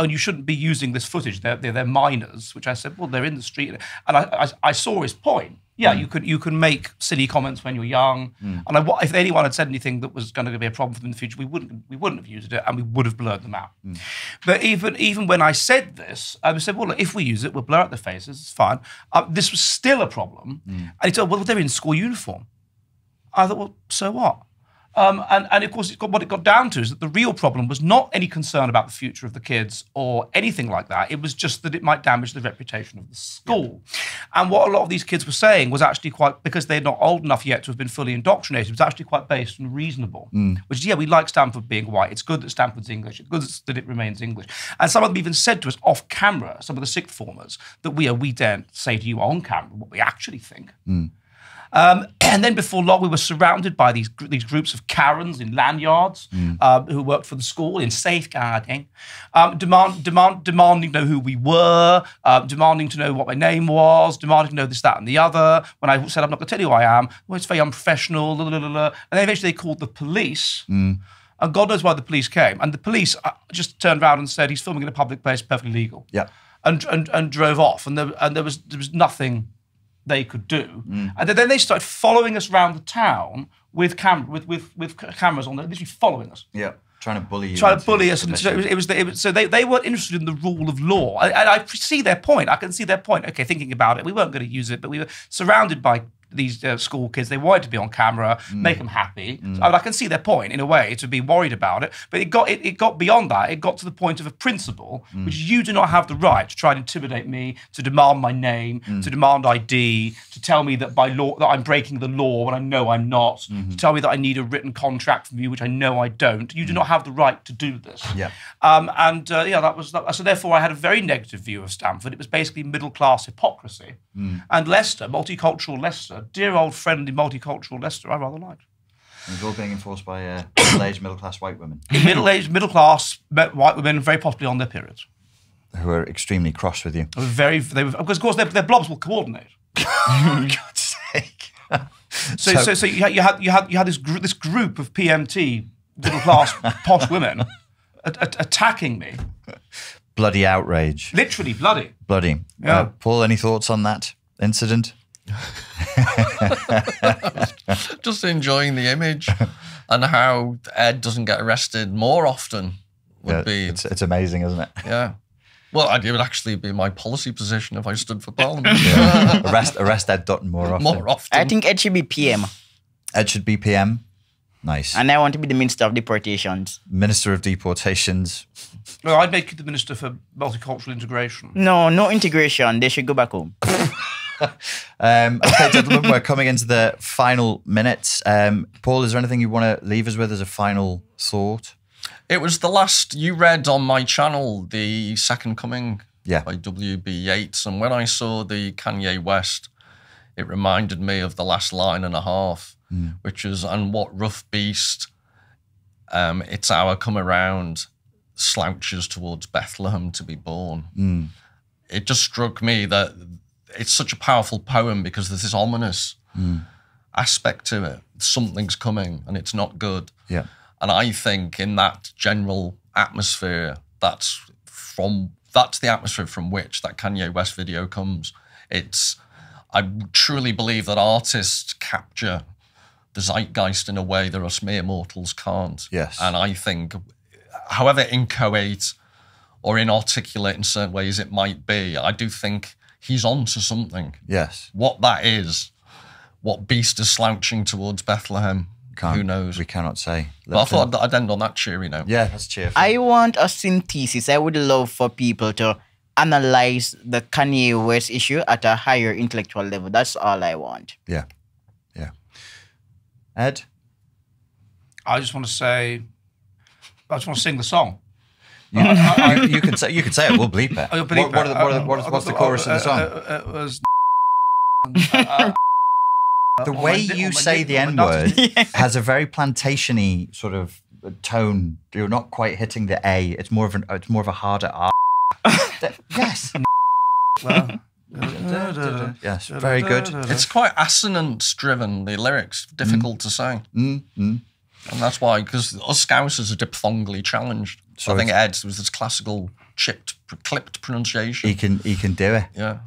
Speaker 2: And you shouldn't be using this footage. They're minors, which I said, well, they're in the street. And I saw his point. Yeah, you can make silly comments when you're young. And if anyone had said anything that was going to be a problem for them in the future, we wouldn't have used it, and we would have blurred them out. But even when I said this, I said, well, look, if we use it, we'll blur out their faces. It's fine. This was still a problem. And he said, well, they're in school uniform. I thought, well, so what? And of course, what it got down to is that the real problem was not any concern about the future of the kids or anything like that. It was just that it might damage the reputation of the school. And what a lot of these kids were saying was actually quite, because they're not old enough yet to have been fully indoctrinated, it was actually quite based and reasonable. Which is, yeah, we like Stanford being white. It's good that Stanford's English. It's good that it remains English. And some of them even said to us off camera, some of the sixth formers, that we daren't say to you on camera what we actually think. And then before long, we were surrounded by these groups of Karens in lanyards who worked for the school in safeguarding, demanding to know who we were, demanding to know what my name was, demanding to know this, that, and the other. When I said, I'm not going to tell you who I am, well, it's very unprofessional, blah, blah, blah, blah. And then eventually they called the police. And God knows why the police came. And the police just turned around and said, he's filming in a public place, perfectly legal. Yeah. And drove off. And there was nothing they could do. And then they started following us around the town with cameras on, literally following us. Yeah, trying to bully you. Trying to bully us. And so they weren't interested in the rule of law. And I see their point. I can see their point. Okay, thinking about it, we weren't going to use it, but we were surrounded by these school kids. They wanted to be on camera, make them happy. So, I can see their point in a way, to be worried about it. But it got beyond that. It got to the point of a principle, which you do not have the right to try and intimidate me, to demand my name, to demand ID, to tell me that by law that I'm breaking the law when I know I'm not, to tell me that I need a written contract from you, which I know I don't. You do not have the right to do this. Yeah. That was so. Therefore, I had a very negative view of Stanford. It was basically middle class hypocrisy. And Leicester, multicultural Leicester, dear old friendly multicultural Leicester, I rather liked. And it was all being enforced by middle-aged, middle-class white women. Middle-aged, middle-class white women, very possibly on their periods. Who are extremely cross with you. Because, of course, their blobs will coordinate. For God's sake. So you had this group of PMT, middle-class, posh women attacking me. Bloody outrage. Literally bloody. Bloody. Yeah. Paul, any thoughts on that incident?
Speaker 4: Just enjoying the image and how Ed doesn't get arrested more often would be.
Speaker 1: It's amazing, isn't it?
Speaker 4: Yeah. Well, it would actually be my policy position if I stood for Parliament.
Speaker 1: Arrest Ed Dutton more often.
Speaker 4: More often.
Speaker 3: I think Ed should be PM.
Speaker 1: Ed should be PM. Nice.
Speaker 3: And I want to be the Minister of Deportations.
Speaker 1: Minister of Deportations.
Speaker 2: No, I'd make you the Minister for Multicultural Integration.
Speaker 3: No integration. They should go back home.
Speaker 1: Okay, gentlemen, we're coming into the final minutes. Paul, is there anything you want to leave us with as a final thought?
Speaker 4: It was the last you read on my channel, The Second Coming by W.B. Yeats. And when I saw the Kanye West, it reminded me of the last line and a half, which is, and what rough beast, its hour come around, slouches towards Bethlehem to be born. It just struck me that it's such a powerful poem because there's this ominous aspect to it. Something's coming and it's not good. Yeah. And I think in that general atmosphere, that's the atmosphere from which that Kanye West video comes. I truly believe that artists capture the zeitgeist in a way that us mere mortals can't. Yes. And I think, however inchoate or inarticulate in certain ways it might be, I do think he's onto something. Yes. What that is, what beast is slouching towards Bethlehem, who knows? We
Speaker 1: cannot say.
Speaker 4: But I thought I'd end on that cheery note.
Speaker 1: Yeah, that's cheerful.
Speaker 3: I want a synthesis. I would love for people to analyze the Kanye West issue at a higher intellectual level. That's all I want.
Speaker 1: Yeah. Yeah. Ed?
Speaker 2: I just want to sing the song.
Speaker 1: You can say it. We'll bleep it. What's the chorus of the song?
Speaker 2: It was.
Speaker 1: The way you say the N-word has a very plantation-y sort of tone. You're not quite hitting the A. It's more of a harder R. Yes. Well, yes, very good.
Speaker 4: It's quite assonance-driven, the lyrics. Difficult to sing. And that's why, because us Scousers are diphthongally challenged. So I think Ed was this classical clipped pronunciation.
Speaker 1: He can do it.
Speaker 4: Yeah.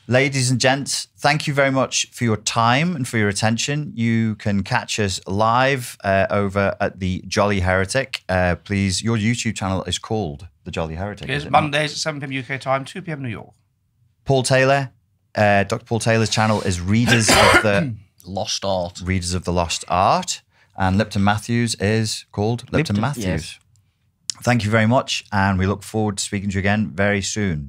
Speaker 1: Ladies and gents, thank you very much for your time and for your attention. You can catch us live over at the Jolly Heretic. Please, your YouTube channel is called The Jolly Heretic.
Speaker 2: It's Mondays at 7 p.m. UK time, 2 p.m. New York.
Speaker 1: Paul Taylor, Dr. Paul Taylor's channel is Readers of the
Speaker 4: Lost Art.
Speaker 1: Readers of the Lost Art. And Lipton Mathews is called Lipton Mathews.
Speaker 3: Yes.
Speaker 1: Thank you very much. And we look forward to speaking to you again very soon.